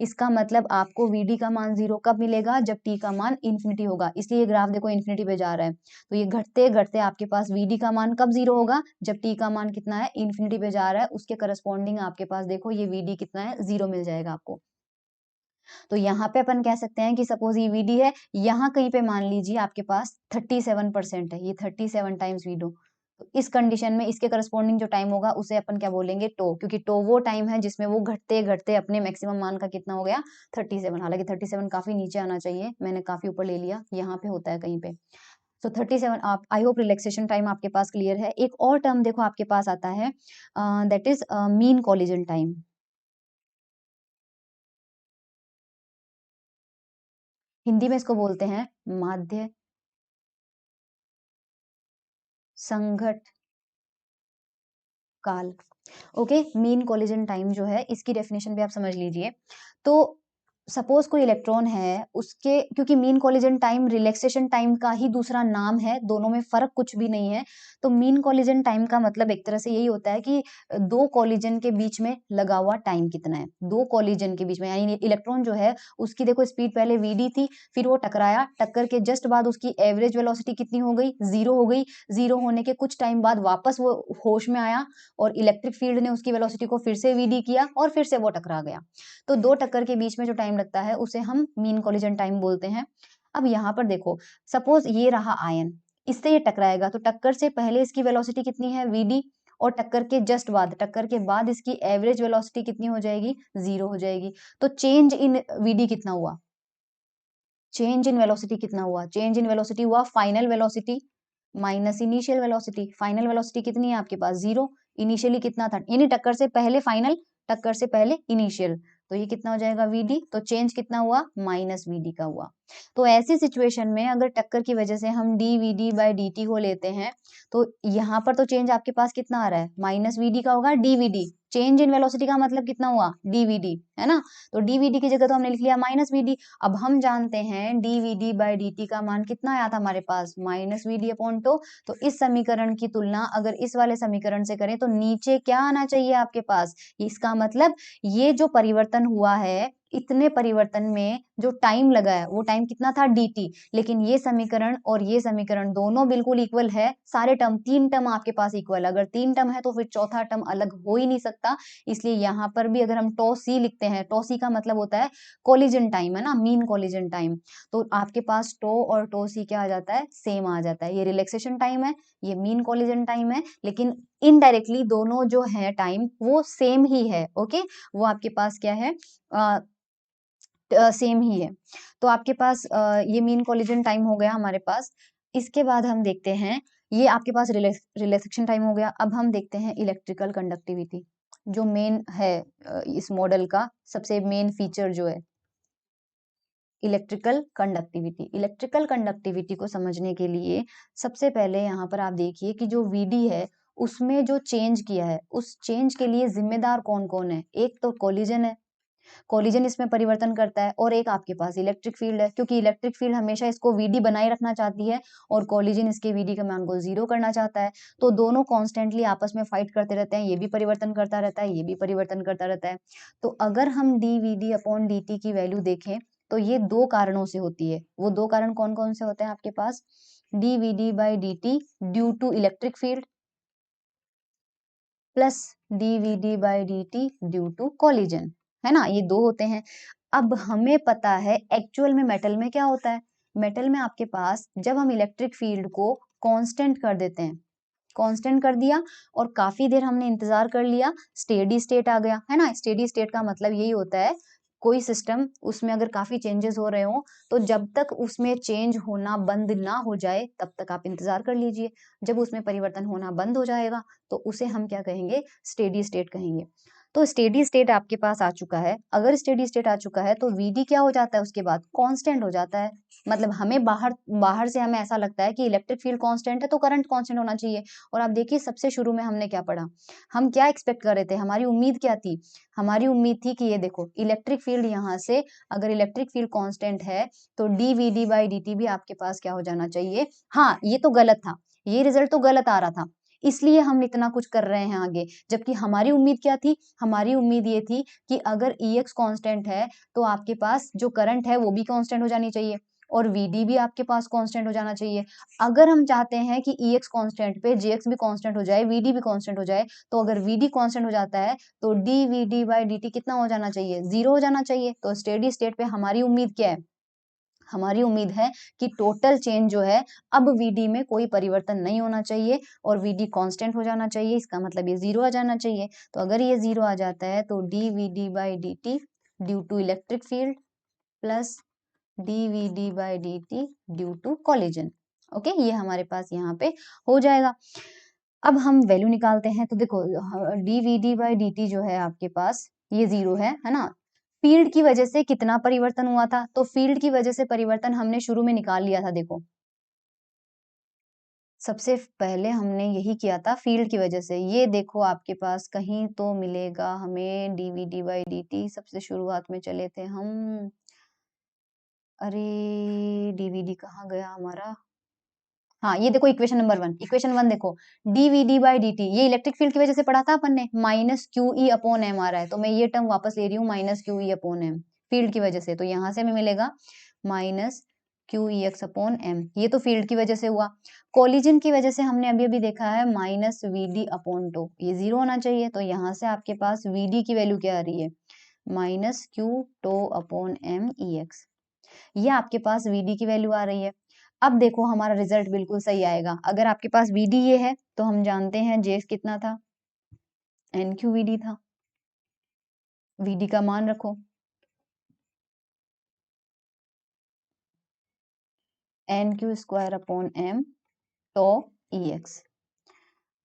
इसका मतलब आपको vd का मान 0 कब मिलेगा, जब t का मान इन्फिनिटी होगा, इसलिए ये ग्राफ देखो इन्फिनिटी पे जा रहा है। तो ये घटते घटते आपके पास vd का मान कब 0 होगा, जब t का मान कितना है, इन्फिनिटी पे जा रहा है, उसके करस्पॉन्डिंग आपके पास देखो ये vd कितना है, 0 मिल जाएगा आपको। तो यहाँ पे अपन कह सकते हैं कि सपोज ये vd है, यहाँ कहीं पे मान लीजिए आपके पास 37% है, ये 37 टाइम्स vd। तो इस कंडीशन में इसके करस्पॉन्डिंग जो टाइम होगा उसे अपन क्या बोलेंगे, टो, क्योंकि टो वो टाइम है जिसमें वो घटते घटते अपने मैक्सिमम मान का कितना हो गया, 37। हालांकि 37 काफी नीचे आना चाहिए, मैंने काफी ऊपर ले लिया, यहाँ पे होता है कहीं पे। तो 37 आप, आई होप रिलैक्सेशन टाइम आपके पास क्लियर है। एक और टर्म देखो आपके पास आता है, that is mean collision time. Hindi में इसको बोलते हैं माध्य संघट काल। ओके, मीन कोलिजन टाइम जो है इसकी डेफिनेशन भी आप समझ लीजिए। तो सपोज कोई इलेक्ट्रॉन है उसके, क्योंकि mean collision time relaxation time का ही दूसरा नाम है, दोनों में फर्क कुछ भी नहीं है। तो मीन कोलिजन टाइम का मतलब एक तरह से यही होता है कि दो कोलिजन के बीच में लगा हुआ टाइम कितना है, दो कोलिजन के बीच में, यानी इलेक्ट्रॉन जो है उसकी देखो स्पीड पहले vd थी, फिर वो टकराया, टक्कर के जस्ट बाद उसकी एवरेज वेलोसिटी कितनी हो गई, 0 हो गई। 0 होने के कुछ टाइम बाद वापस वो होश में आया, और इलेक्ट्रिक फील्ड ने उसकी वेलोसिटी को फिर से vd किया, और फिर से वो टकरा गया। तो दो टक्कर के बीच में जो टाइम लगता है उसे हम मीन कोलिजन टाइम बोलते हैं। अब यहाँ पर देखो, सपोज ये रहा आयन, इससे ये टकराएगा, तो टक्कर से पहले इसकी वेलोसिटी कितनी है, vd, और टक्कर के जस्ट बाद, टक्कर के बाद इसकी एवरेज वेलोसिटी कितनी हो जाएगी, 0 हो जाएगी। तो चेंज इन vd कितना हुआ, चेंज इन वेलोसिटी कितना हुआ, चेंज इन वेलोसिटी हुआ final velocity minus initial velocity. Final velocity कितनी है आपके पास, 0। इनिशियली कितना था, यानी टक्कर से पहले फाइनल, टक्कर से पहले इनिशियल, तो ये कितना हो जाएगा vd। तो चेंज कितना हुआ, माइनस vd का हुआ। तो ऐसी सिचुएशन में अगर टक्कर की वजह से हम dvd बाई dt को लेते हैं, तो यहाँ पर तो चेंज आपके पास कितना आ रहा है, माइनस vd का होगा, dvd। चेंज इन वेलोसिटी का मतलब कितना हुआ, dvd, है ना। तो dvd की जगह तो हमने लिख लिया माइनस vd। अब हम जानते हैं dvd बाई dt का मान कितना आया था हमारे पास, माइनस vd अपॉन टू। तो इस समीकरण की तुलना अगर इस वाले समीकरण से करें तो नीचे क्या आना चाहिए आपके पास, इसका मतलब ये जो परिवर्तन हुआ है इतने परिवर्तन में जो टाइम लगा है वो टाइम कितना था dt, लेकिन ये समीकरण और ये समीकरण दोनों बिल्कुल इक्वल है, सारे टर्म 3 टर्म आपके पास इक्वल, अगर 3 टर्म है तो फिर चौथा टर्म अलग हो ही नहीं सकता। इसलिए यहाँ पर भी अगर हम टॉ सी लिखते हैं, टॉ सी का मतलब होता है कोलिजन टाइम, है ना, मीन कोलिजन टाइम, तो आपके पास टॉ और टॉ सी क्या आ जाता है, सेम आ जाता है। ये रिलैक्सेशन टाइम है, ये मीन कोलिजन टाइम है, लेकिन इनडायरेक्टली दोनों जो है टाइम वो सेम ही है। ओके, वो आपके पास क्या है, सेम ही है। तो आपके पास ये मीन कोलिजन टाइम हो गया हमारे पास। इसके बाद हम देखते हैं, ये आपके पास रिलैक्सेशन टाइम हो गया। अब हम देखते हैं इलेक्ट्रिकल कंडक्टिविटी, जो मेन है इस मॉडल का सबसे मेन फीचर जो है इलेक्ट्रिकल कंडक्टिविटी। इलेक्ट्रिकल कंडक्टिविटी को समझने के लिए सबसे पहले यहाँ पर आप देखिए कि जो वीडी है उसमें जो चेंज किया है, उस चेंज के लिए जिम्मेदार कौन कौन है। एक तो कोलिजन है, कोलिजन इसमें परिवर्तन करता है, और एक आपके पास इलेक्ट्रिक फील्ड है, क्योंकि इलेक्ट्रिक फील्ड हमेशा इसको वीडी बनाए रखना चाहती है और कोलिजन इसके वीडी का मान को 0 करना चाहता है। तो दोनों कॉन्स्टेंटली आपस में फाइट करते रहते हैं, ये भी परिवर्तन करता रहता है, ये भी परिवर्तन करता रहता है। तो अगर हम d we D upon D T की वैल्यू देखें तो ये दो कारणों से होती है। वो दो कारण कौन कौन से होते हैं आपके पास, D we D by D T due to electric field plus D we D by D T due to collision, है ना, ये दो होते हैं। अब हमें पता है एक्चुअल में मेटल में क्या होता है, मेटल में आपके पास जब हम इलेक्ट्रिक फील्ड को कांस्टेंट कर देते हैं, कांस्टेंट कर दिया और काफी देर हमने इंतजार कर लिया, स्टेडी स्टेट आ गया, है ना। स्टेडी स्टेट का मतलब यही होता है कोई सिस्टम उसमें अगर काफी चेंजेस हो रहे हो तो जब तक उसमें चेंज होना बंद ना हो जाए तब तक आप इंतजार कर लीजिए। जब उसमें परिवर्तन होना बंद हो जाएगा तो उसे हम क्या कहेंगे, स्टेडी स्टेट कहेंगे। तो स्टेडी स्टेट आपके पास आ चुका है, अगर स्टेडी स्टेट आ चुका है तो वीडी क्या हो जाता है, उसके बाद कांस्टेंट हो जाता है। मतलब हमें बाहर बाहर से हमें ऐसा लगता है कि इलेक्ट्रिक फील्ड कांस्टेंट है तो करंट कांस्टेंट होना चाहिए। और आप देखिए सबसे शुरू में हमने क्या पढ़ा, हम क्या एक्सपेक्ट कर रहे थे, हमारी उम्मीद क्या थी, हमारी उम्मीद थी कि ये देखो इलेक्ट्रिक फील्ड यहाँ से, अगर इलेक्ट्रिक फील्ड कांस्टेंट है तो d we D by D t भी आपके पास क्या हो जाना चाहिए। हाँ, ये तो गलत था, ये रिजल्ट तो गलत आ रहा था, इसलिए हम इतना कुछ कर रहे हैं आगे। जबकि हमारी उम्मीद क्या थी, हमारी उम्मीद ये थी कि अगर ई एक्स कॉन्स्टेंट है तो आपके पास जो करंट है वो भी कांस्टेंट हो जानी चाहिए और वीडी भी आपके पास कांस्टेंट हो जाना चाहिए। अगर हम चाहते हैं कि ई एक्स कॉन्स्टेंट पे जे एक्स भी कांस्टेंट हो जाए, वीडी भी कांस्टेंट हो जाए, तो अगर वीडी कांस्टेंट हो जाता है तो d we D by D t कितना हो जाना चाहिए, 0 हो जाना चाहिए। तो स्टेडी स्टेट पे हमारी उम्मीद क्या है, हमारी उम्मीद है कि टोटल चेंज जो है अब वीडी में कोई परिवर्तन नहीं होना चाहिए और वीडी कांस्टेंट हो जाना चाहिए, इसका मतलब ये 0 आ जाना चाहिए। तो अगर ये 0 आ जाता है तो d we D by D T due to electric field plus D we D by D T due to collision. Okay, ये हमारे पास यहाँ पे हो जाएगा। अब हम वैल्यू निकालते हैं, तो देखो D we D by D T जो है आपके पास ये 0 है ना। फील्ड की वजह से कितना परिवर्तन हुआ था, तो फील्ड की वजह से परिवर्तन हमने शुरू में निकाल लिया था। देखो सबसे पहले हमने यही किया था फील्ड की वजह से, ये देखो आपके पास कहीं तो मिलेगा हमें d we D by D t, सबसे शुरुआत में चले थे हम, अरे डीवीडी कहाँ गया हमारा, हाँ ये देखो इक्वेशन नंबर 1, इक्वेशन 1 देखो, D we D by D T, ये इलेक्ट्रिक फील्ड की वजह से पढ़ा था अपन ने, minus Q E upon M आ रहा है, तो मैं ये टर्म वापस ले रही हूँ minus Q E upon m, field की वजह से, तो यहाँ से हमें मिलेगा minus Q E x upon m, ये तो फील्ड की वजह से हुआ। कोलिजन की वजह से हमने अभी अभी देखा है minus v D upon tau, ये 0 होना चाहिए, तो यहाँ से आपके पास वी डी की वैल्यू क्या आ रही है, minus Q tau upon m e x, ये आपके पास वीडी की वैल्यू आ रही है। अब देखो हमारा रिजल्ट बिल्कुल सही आएगा, अगर आपके पास वीडी ये है तो हम जानते हैं जेस कितना था, एन क्यू वीडी था, वीडी का मान रखो n Q square upon M तो ई एक्स।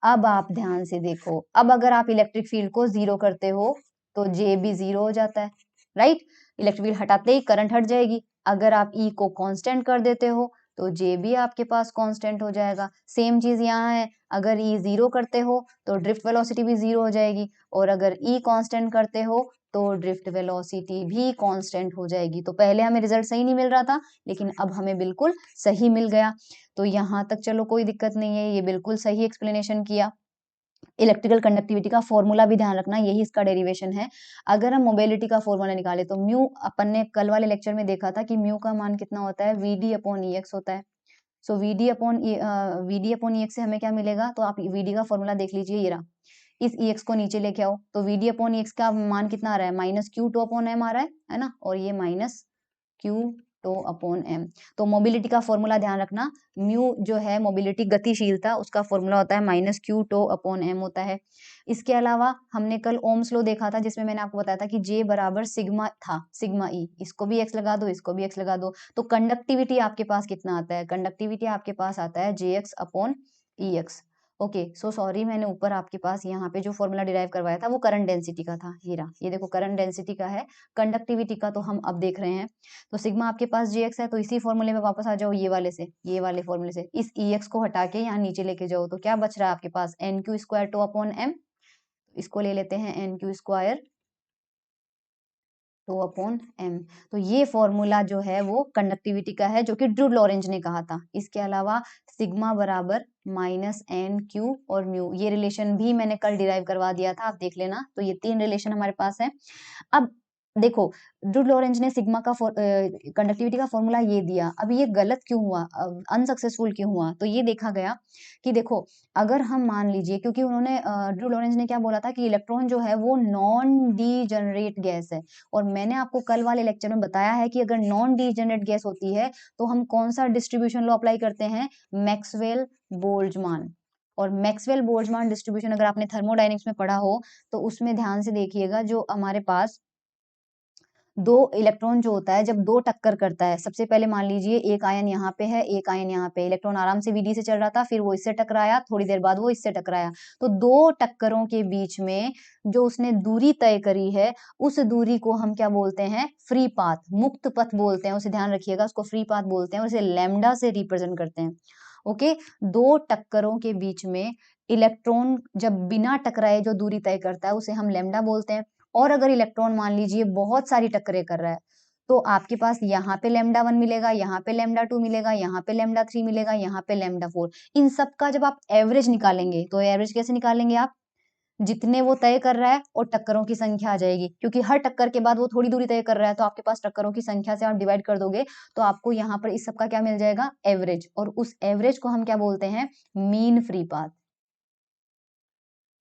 अब आप ध्यान से देखो, अब अगर आप इलेक्ट्रिक फील्ड को 0 करते हो तो जे भी 0 हो जाता है, राइट, इलेक्ट्रिक फील्ड हटाते ही करंट हट जाएगी। अगर आप ई को कांस्टेंट कर देते हो तो जे भी आपके पास कांस्टेंट हो जाएगा। सेम चीज यहाँ है, अगर ई 0 करते हो तो ड्रिफ्ट वेलोसिटी भी 0 हो जाएगी, और अगर ई कांस्टेंट करते हो तो ड्रिफ्ट वेलोसिटी भी कांस्टेंट हो जाएगी। तो पहले हमें रिजल्ट सही नहीं मिल रहा था, लेकिन अब हमें बिल्कुल सही मिल गया। तो यहाँ तक चलो कोई दिक्कत नहीं है, ये बिल्कुल सही एक्सप्लेनेशन किया। इलेक्ट्रिकल कंडक्टिविटी का फॉर्मूला भी ध्यान रखना, यही इसका डेरिवेशन है। अगर हम मोबिलिटी का फॉर्मूला निकाले तो म्यू, अपन ने कल वाले लेक्चर में देखा था कि म्यू का मान कितना होता है, वीडी अपॉन ई एक्स होता है। सो वीडी अपॉन ई एक्स से हमें क्या मिलेगा, तो आप वीडी का फॉर्मूला देख लीजिए, ये रहा। इस ई एक्स को नीचे लेके आओ, तो वीडी अपॉन ई एक्स का मान कितना आ रहा है, minus Q tau upon M आ रहा है ना, और ये minus Q tau upon M. तो मोबिलिटी का फॉर्मूला ध्यान रखना, म्यू जो है मोबिलिटी गतिशीलता, उसका फॉर्मूला होता है minus Q tau upon m होता है। इसके अलावा हमने कल ओम्स लॉ देखा था, जिसमें मैंने आपको बताया था कि जे बराबर सिग्मा था, सिग्मा ई, इसको भी एक्स लगा दो, इसको भी एक्स लगा दो, तो कंडक्टिविटी आपके पास कितना आता है, कंडक्टिविटी आपके पास आता है जे एक्स अपॉन ई एक्स। ओके, सो सॉरी, मैंने ऊपर आपके पास यहाँ पे जो फॉर्मूला डिराइव करवाया था वो करंट डेंसिटी का था, हीरा, ये देखो करंट डेंसिटी का है, कंडक्टिविटी का तो हम अब देख रहे हैं। तो सिग्मा आपके पास जी एक्स है, तो इसी फॉर्मूले में वापस आ जाओ, ये वाले से, ये वाले फॉर्मूले से इस ई एक्स को हटा के यहाँ नीचे लेके जाओ, तो क्या बच रहा है आपके पास, N Q square tau upon M, इसको ले लेते हैं N Q square tau upon M. तो ये फॉर्मूला जो है वो कंडक्टिविटी का है, जो कि ड्रू लॉरेंज ने कहा था। इसके अलावा सिग्मा बराबर माइनस एन क्यू और म्यू, ये रिलेशन भी मैंने कल डिराइव करवा दिया था, आप देख लेना। तो ये तीन रिलेशन हमारे पास है। अब देखो, ड्रू लॉरेंज ने सिग्मा का कंडक्टिविटी का फॉर्मूला ये दिया, अब ये गलत क्यों हुआ, अनसक्सेसफुल क्यों हुआ, तो ये देखा गया कि देखो, अगर हम मान लीजिए, क्योंकि उन्होंने ड्रू लॉरेंज ने क्या बोला था कि इलेक्ट्रॉन जो है वो नॉन डीजेनरेट गैस है, और मैंने आपको कल वाले लेक्चर में बताया है कि अगर नॉन डीजेनरेट गैस होती है तो हम कौन सा डिस्ट्रीब्यूशन लॉ अप्लाई करते हैं, मैक्सवेल बोल्ट्जमान। और मैक्सवेल बोल्ट्जमान डिस्ट्रीब्यूशन अगर आपने थर्मोडायनेमिक्स में पढ़ा हो तो उसमें ध्यान से देखिएगा, जो हमारे पास दो इलेक्ट्रॉन जो होता है, जब दो टक्कर करता है, सबसे पहले मान लीजिए एक आयन यहाँ पे है, एक आयन यहाँ पे, इलेक्ट्रॉन आराम से वीडी से चल रहा था, फिर वो इससे टकराया, थोड़ी देर बाद वो इससे टकराया, तो दो टक्करों के बीच में जो उसने दूरी तय करी है, उस दूरी को हम क्या बोलते हैं, फ्री पाथ, मुक्त पथ बोलते हैं, उसे ध्यान रखिएगा, उसको फ्री पाथ बोलते हैं, उसे लैम्डा से रिप्रेजेंट करते हैं। ओके, दो टक्करों के बीच में इलेक्ट्रॉन जब बिना टकराए जो दूरी तय करता है, उसे हम लैम्डा बोलते हैं। और अगर इलेक्ट्रॉन मान लीजिए बहुत सारी टक्करें कर रहा है, तो आपके पास यहाँ पे लैम्डा 1 मिलेगा, यहाँ पे लैम्डा 2 मिलेगा, यहाँ पे लैम्डा 3 मिलेगा, यहाँ पे लैम्डा 4। इन सब का जब आप एवरेज निकालेंगे, तो एवरेज कैसे निकालेंगे आप, जितने वो तय कर रहा है और टक्करों की संख्या आ जाएगी, क्योंकि हर टक्कर के बाद वो थोड़ी दूरी तय कर रहा है, तो आपके पास टक्करों की संख्या से आप डिवाइड कर दोगे, तो आपको यहाँ पर इस सब का क्या मिल जाएगा, एवरेज। और उस एवरेज को हम क्या बोलते हैं, mean free path,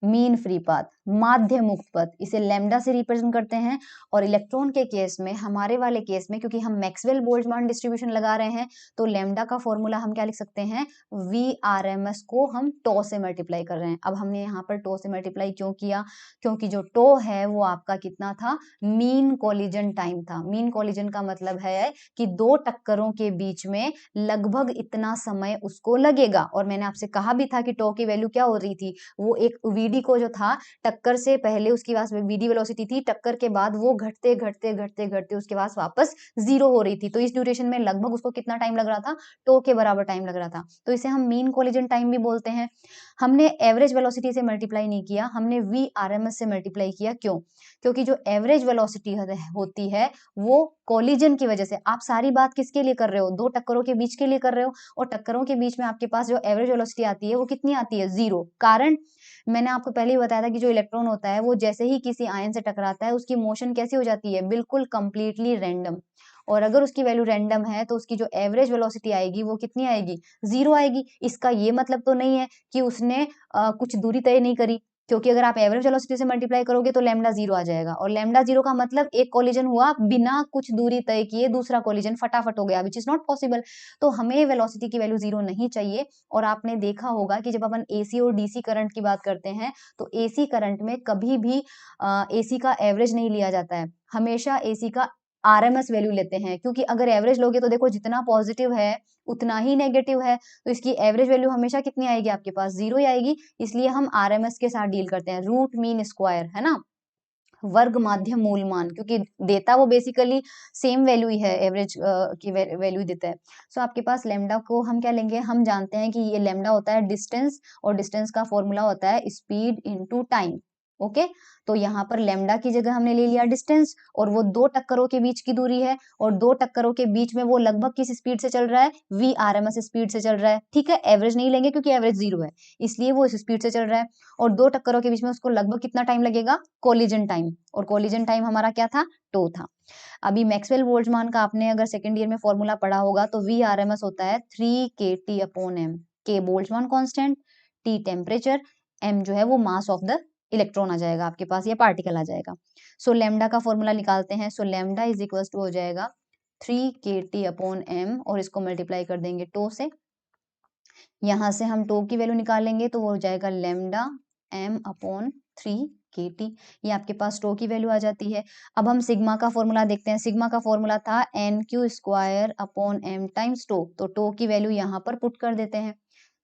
mean free path, माध्य मुक्त पथ, इसे लैम्डा से रिप्रेजेंट करते हैं। और इलेक्ट्रॉन के केस में, हमारे वाले केस में, क्योंकि हम मैक्सवेल बोल्ट्जमान डिस्ट्रीब्यूशन लगा रहे हैं, तो लैम्डा का फॉर्मूला हम क्या लिख सकते हैं, वी आर एम एस को हम टो से मल्टीप्लाई कर रहे हैं। अब हमने यहाँ पर टो से मल्टीप्लाई क्यों किया, क्योंकि जो टो है वो आपका कितना था, मीन कोलिजन टाइम था। मीन कोलिजन का मतलब है कि दो टक्करों के बीच में लगभग इतना समय उसको लगेगा। और मैंने आपसे कहा भी था कि टो की वैल्यू क्या हो रही थी, वो एक वीडी को जो था, टक्कर से पहले उसकी पास वीडी वेलोसिटी थी, टक्कर के बाद वो घटते घटते घटते घटते उसके पास वापस जीरो हो रही थी। तो इस ड्यूरेशन में लगभग उसको कितना टाइम लग रहा था, टो के बराबर टाइम लग रहा था। तो इसे हम मीन कोलिजन टाइम भी बोलते हैं। हमने एवरेज वेलोसिटी से मल्टीप्लाई नहीं किया, हमने वी आर एम एस से मल्टीप्लाई किया। क्यों, क्योंकि जो एवरेज वेलोसिटी होती है वो कोलिजन की वजह से, आप सारी बात किसके लिए कर रहे हो, दो टक्करों के बीच के लिए कर रहे हो, और टक्करों के बीच में आपके पास जो एवरेज वेलोसिटी आती है वो कितनी आती है, जीरो। कारण मैंने आपको पहले ही बताया था कि जो इलेक्ट्रॉन होता है वो जैसे ही किसी आयन से टकराता है, उसकी मोशन कैसी हो जाती है, बिल्कुल कंप्लीटली रैंडम। और अगर उसकी वैल्यू रैंडम है तो उसकी जो एवरेज वेलोसिटी आएगी वो कितनी आएगी, जीरो आएगी। इसका ये मतलब तो नहीं है कि उसने कुछ दूरी तय नहीं करी, क्योंकि अगर आप एवरेज वेलोसिटी से मल्टीप्लाई करोगे तो लैम्डा जीरो आ जाएगा, और लैम्डा जीरो का मतलब एक कोलिजन हुआ बिना कुछ दूरी तय किए, दूसरा कोलिजन फटाफट हो गया, विच इज नॉट पॉसिबल। तो हमें वेलोसिटी की वैल्यू जीरो नहीं चाहिए। और आपने देखा होगा कि जब अपन एसी और डीसी करंट की बात करते हैं, तो एसी करंट में कभी भी एसी का एवरेज नहीं लिया जाता है, हमेशा एसी का आरएमएस वैल्यू लेते हैं, क्योंकि अगर एवरेज लोगे तो देखो जितना पॉजिटिव है उतना ही नेगेटिव है, तो इसकी एवरेज वैल्यू हमेशा कितनी आएगी, आपके पास जीरो ही आएगी। इसलिए हम आरएमएस के साथ डील करते हैं, रूट मीन स्क्वायर, है ना, वर्ग माध्य मूल मान, क्योंकि देता वो बेसिकली सेम वैल्यू ही है, एवरेज की वैल्यू देता है। सो आपके पास लेमडा को हम क्या लेंगे, हम जानते हैं कि ये लेमडा होता है डिस्टेंस, और डिस्टेंस का फॉर्मूला होता है स्पीड इनटू टाइम। ओके। तो यहाँ पर लैम्डा की जगह हमने ले लिया डिस्टेंस, और वो दो टक्करों के बीच की दूरी है, और दो टक्करों के बीच में वो लगभग किस स्पीड से चल रहा है, VRMS स्पीड से चल रहा है, ठीक है। एवरेज नहीं लेंगे क्योंकि एवरेज 0 है, इसलिए वो इस स्पीड से चल रहा है, और दो टक्करों के बीच में उसको लगभग कितना टाइम लगेगा, कोलिजन टाइम, और कोलिजन टाइम हमारा क्या था, टो था। अभी मैक्सवेल बोल्ट्जमान का आपने अगर सेकेंड ईयर में फॉर्मूला पढ़ा होगा तो VRMS होता है 3kT/m, के Boltzmann constant, T temperature, m जो है वो मास ऑफ द इलेक्ट्रॉन आ जाएगा आपके पास, या पार्टिकल आ जाएगा। सो लैम्डा का फॉर्मूला निकालते हैं। So lambda is equal to हो जाएगा 3kT/m, और इसको मल्टीप्लाई कर देंगे टो से। यहाँ से हम टो की वैल्यू निकालेंगे तो वो हो जाएगा लैम्डा m/3kT, ये आपके पास टो की वैल्यू आ जाती है। अब हम सिग्मा का फॉर्मूला देखते हैं। सिग्मा का फॉर्मूला था NQ² m टाइम्स टो, तो टो की वैल्यू यहाँ पर पुट कर देते हैं।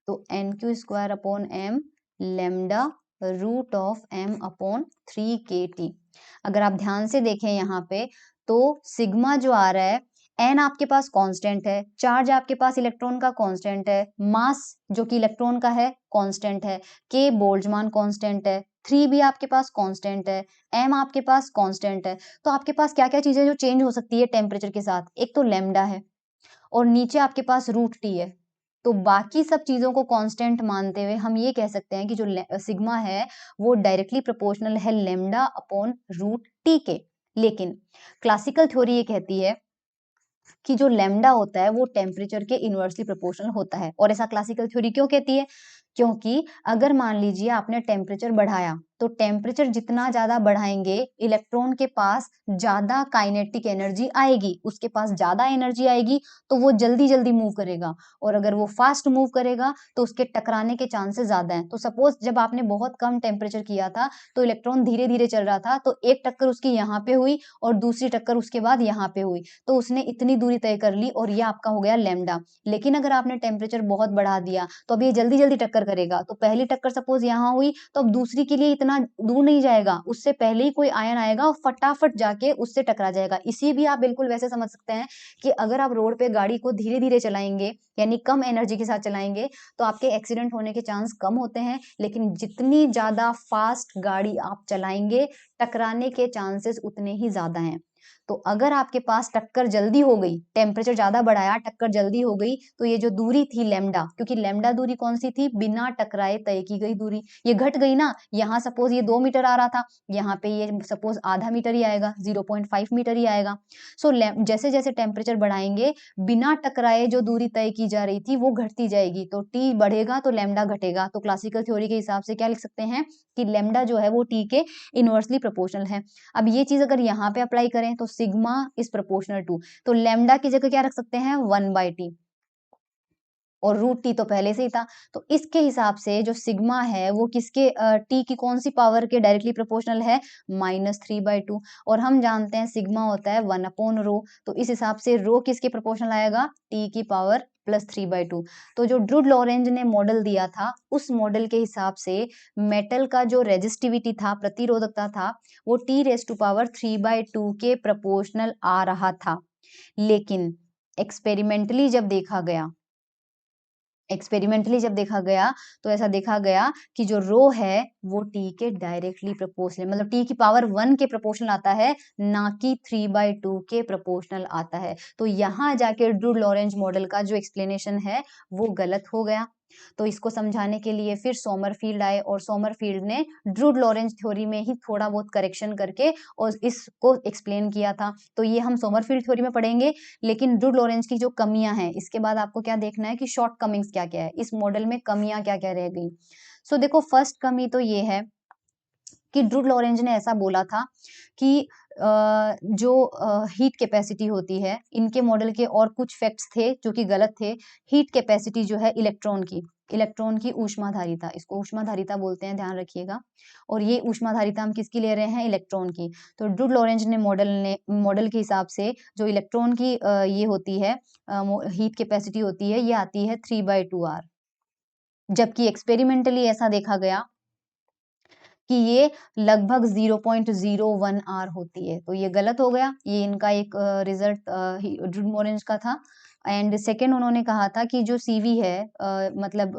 तो NQ² m lambda root of m/3kT। अगर आप ध्यान से देखें यहाँ पे, तो सिग्मा जो आ रहा है, एन आपके पास कांस्टेंट है, चार्ज आपके पास इलेक्ट्रॉन का कांस्टेंट है, मास जो कि इलेक्ट्रॉन का है कांस्टेंट है, के बोल्ट्जमान कांस्टेंट है, 3 भी आपके पास कांस्टेंट है, एम आपके पास कांस्टेंट है। तो आपके पास क्या क्या चीजें जो चेंज हो सकती है टेम्परेचर के साथ, एक तो लैम्डा है, और नीचे आपके पास रूट टी है। तो बाकी सब चीजों को कांस्टेंट मानते हुए हम ये कह सकते हैं कि जो सिग्मा है वो डायरेक्टली प्रोपोर्शनल है लैम्डा अपॉन रूट टी के। लेकिन क्लासिकल थ्योरी ये कहती है कि जो लैम्डा होता है वो टेम्परेचर के इनवर्सली प्रोपोर्शनल होता है। और ऐसा क्लासिकल थ्योरी क्यों कहती है, क्योंकि अगर मान लीजिए आपने टेम्परेचर बढ़ाया, तो टेम्परेचर जितना ज्यादा बढ़ाएंगे इलेक्ट्रॉन के पास ज्यादा काइनेटिक एनर्जी आएगी, उसके पास ज्यादा एनर्जी आएगी, तो वो जल्दी जल्दी मूव करेगा, और अगर वो फास्ट मूव करेगा तो उसके टकराने के चांसेस ज्यादा हैं। तो सपोज जब आपने बहुत कम टेम्परेचर किया था तो इलेक्ट्रॉन धीरे धीरे चल रहा था, तो एक टक्कर उसकी यहाँ पे हुई और दूसरी टक्कर उसके बाद यहाँ पे हुई, तो उसने इतनी दूरी तय कर ली, और ये आपका हो गया लैम्डा। लेकिन अगर आपने टेम्परेचर बहुत बढ़ा दिया तो अब ये जल्दी जल्दी टक्कर करेगा, तो पहली टक्कर सपोज यहाँ हुई, तो अब दूसरी के लिए इतना दूर नहीं जाएगा, उससे पहले ही कोई आयन आएगा और फटाफट जाके उससे टकरा जाएगा। इसी भी आप बिल्कुल वैसे समझ सकते हैं कि अगर आप रोड पे गाड़ी को धीरे धीरे चलाएंगे, यानी कम एनर्जी के साथ चलाएंगे, तो आपके एक्सीडेंट होने के चांस कम होते हैं। लेकिन जितनी ज्यादा फास्ट गाड़ी आप चलाएंगे, टकराने के चांसेस उतने ही ज्यादा हैं। तो अगर आपके पास टक्कर जल्दी हो गई, टेम्परेचर ज्यादा बढ़ाया, टक्कर जल्दी हो गई, तो ये जो दूरी थी लैम्डा, क्योंकि लैम्डा दूरी कौन सी थी, बिना टकराए तय की गई दूरी, ये घट गई ना। यहाँ सपोज ये 2 मीटर आ रहा था, यहाँ पे ये सपोज आधा मीटर ही आएगा, 0.5 मीटर ही आएगा। सो जैसे जैसे टेम्परेचर बढ़ाएंगे, बिना टकराए जो दूरी तय की जा रही थी वो घटती जाएगी, तो टी बढ़ेगा तो लैम्डा घटेगा। तो क्लासिकल थ्योरी के हिसाब से क्या लिख सकते हैं कि लैम्डा जो है वो टी के इनवर्सली प्रोपोर्शनल है। अब ये चीज अगर यहाँ पे अप्लाई करें तो सिग्मा इज प्रोपोर्शनल टू, तो लैम्डा की जगह क्या रख सकते हैं, 1/t, और रूट टी तो पहले से ही था। तो इसके हिसाब से जो सिग्मा है वो किसके टी की कौन सी पावर के डायरेक्टली प्रोपोर्शनल है, -3/2, और हम जानते हैं सिग्मा होता है 1/रो, तो इस हिसाब से रो किसके प्रोपोर्शनल आएगा, टी की पावर +3/2। तो जो ड्रूड लॉरेंज ने मॉडल दिया था, उस मॉडल के हिसाब से मेटल का जो रेजिस्टिविटी था, प्रतिरोधकता था, वो T⁻³ के प्रोपोर्शनल आ रहा था। लेकिन एक्सपेरिमेंटली जब देखा गया तो ऐसा देखा गया कि जो रो है वो टी के डायरेक्टली प्रोपोर्शनल, मतलब टी की पावर 1 के प्रोपोर्शनल आता है, ना कि 3/2 के प्रोपोर्शनल आता है। तो यहाँ जाके ड्रूड लॉरेंज मॉडल का जो एक्सप्लेनेशन है वो गलत हो गया। तो इसको समझाने के लिए फिर सोमरफील्ड आए, और सोमरफील्ड ने ड्रूड लॉरेंज थ्योरी में ही थोड़ा बहुत करेक्शन करके और इसको एक्सप्लेन किया था। तो ये हम सोमरफील्ड थ्योरी में पढ़ेंगे। लेकिन ड्रूड लॉरेंज की जो कमियां हैं, इसके बाद आपको क्या देखना है कि शॉर्ट कमिंग्स क्या क्या है, इस मॉडल में कमियां क्या क्या रह गई। सो देखो, फर्स्ट कमी तो ये है कि ड्रूड लॉरेंज ने ऐसा बोला था कि जो हीट कैपेसिटी होती है, इनके मॉडल के और कुछ फैक्ट्स थे जो कि गलत थे। हीट कैपेसिटी जो है इलेक्ट्रॉन की ऊष्माधारिता, इसको ऊष्माधारिता बोलते हैं, ध्यान रखिएगा। और ये ऊष्माधारिता हम किसकी ले रहे हैं, इलेक्ट्रॉन की। तो ड्रूड लॉरेंज ने मॉडल के हिसाब से जो इलेक्ट्रॉन की ये होती है, हीट कैपेसिटी होती है, ये आती है 3/2r। जबकि एक्सपेरिमेंटली ऐसा देखा गया कि ये लगभग 0.01 आर होती है, तो ये गलत हो गया। ये इनका एक रिजल्ट ड्रूड लॉरेंज का था। एंड सेकंड उन्होंने कहा था कि जो सीवी है मतलब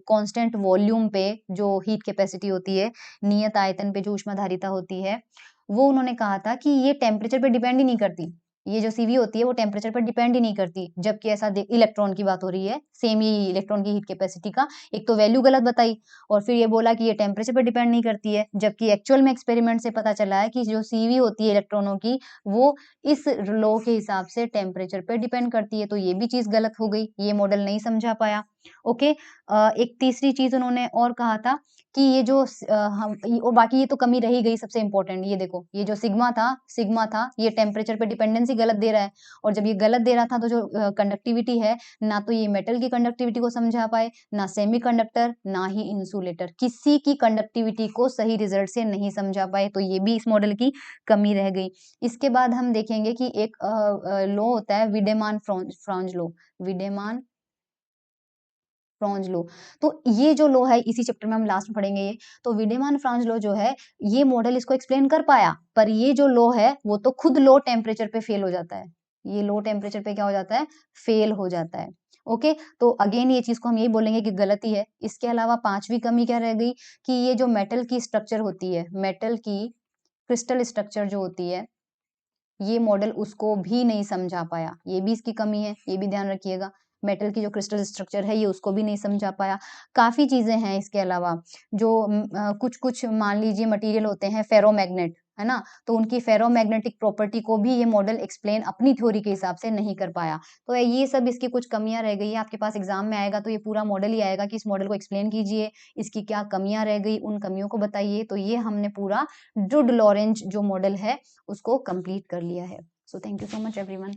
कांस्टेंट वॉल्यूम पे जो हीट कैपेसिटी होती है, नियत आयतन पे जो ऊष्माधारिता होती है, वो उन्होंने कहा था कि ये टेम्परेचर पे डिपेंड ही नहीं करती। ये जो सीवी होती है वो टेम्परेचर पर डिपेंड ही नहीं करती, जबकि ऐसा इलेक्ट्रॉन की बात हो रही है, सेम ही इलेक्ट्रॉन की हीट कैपेसिटी का। एक तो वैल्यू गलत बताई और फिर ये बोला कि ये टेम्परेचर पर डिपेंड नहीं करती है, जबकि एक्चुअल में एक्सपेरिमेंट से पता चला है कि जो सीवी होती है इलेक्ट्रॉनों की, वो इस लॉ के हिसाब से टेम्परेचर पे डिपेंड करती है। तो ये भी चीज गलत हो गई, ये मॉडल नहीं समझा पाया। ओके, एक तीसरी चीज उन्होंने और कहा था कि ये जो और बाकी ये तो कमी रही गई सबसे इम्पोर्टेंट। ये देखो, ये जो सिग्मा था, ये टेम्परेचर पे डिपेंडेंसी गलत दे रहा है, और जब ये गलत दे रहा था तो जो कंडक्टिविटी है, ना तो ये मेटल की कंडक्टिविटी को समझा पाए, ना सेमीकंडक्टर, ना ही इंसुलेटर, किसी की कंडक्टिविटी को सही रिजल्ट से नहीं समझा पाए। तो ये भी इस मॉडल की कमी रह गई। इसके बाद हम देखेंगे कि एक लॉ होता है विडेमान फ्रॉन्ज लॉ, विडेमान फ्रॉन्ज लॉ। तो ये जो लॉ है, इसी चैप्टर में हम लास्ट में पढ़ेंगे ये। तो विडेमान फ्रॉन्ज लॉ जो है, ये मॉडल इसको एक्सप्लेन कर पाया, पर ये जो लॉ है वो तो खुद लो टेम्परेचर पे फेल हो जाता है। ये लो टेम्परेचर पे क्या हो जाता है? फेल हो जाता है। ओके, तो अगेन ये चीज को हम यही बोलेंगे कि गलती है। इसके अलावा पांचवी कमी क्या रह गई कि ये जो मेटल की स्ट्रक्चर होती है, मेटल की क्रिस्टल स्ट्रक्चर जो होती है, ये मॉडल उसको भी नहीं समझा पाया। ये भी इसकी कमी है, ये भी ध्यान रखिएगा। मेटल की जो क्रिस्टल स्ट्रक्चर है, ये उसको भी नहीं समझा पाया। काफ़ी चीज़ें हैं इसके अलावा, जो कुछ-कुछ मान लीजिए मटेरियल होते हैं फेरोमैग्नेट, है ना? तो उनकी फेरोमैग्नेटिक प्रॉपर्टी को भी ये मॉडल एक्सप्लेन अपनी थ्योरी के हिसाब से नहीं कर पाया। तो ये सब इसकी कुछ कमियाँ रह गई हैं। आपके पास एग्ज़ाम में आएगा तो ये पूरा मॉडल ही आएगा कि इस मॉडल को एक्सप्लेन कीजिए, इसकी क्या कमियाँ रह गई, उन कमियों को बताइए। तो ये हमने पूरा ड्रूड लॉरेंज जो मॉडल है, उसको कंप्लीट कर लिया है। So thank you so much everyone.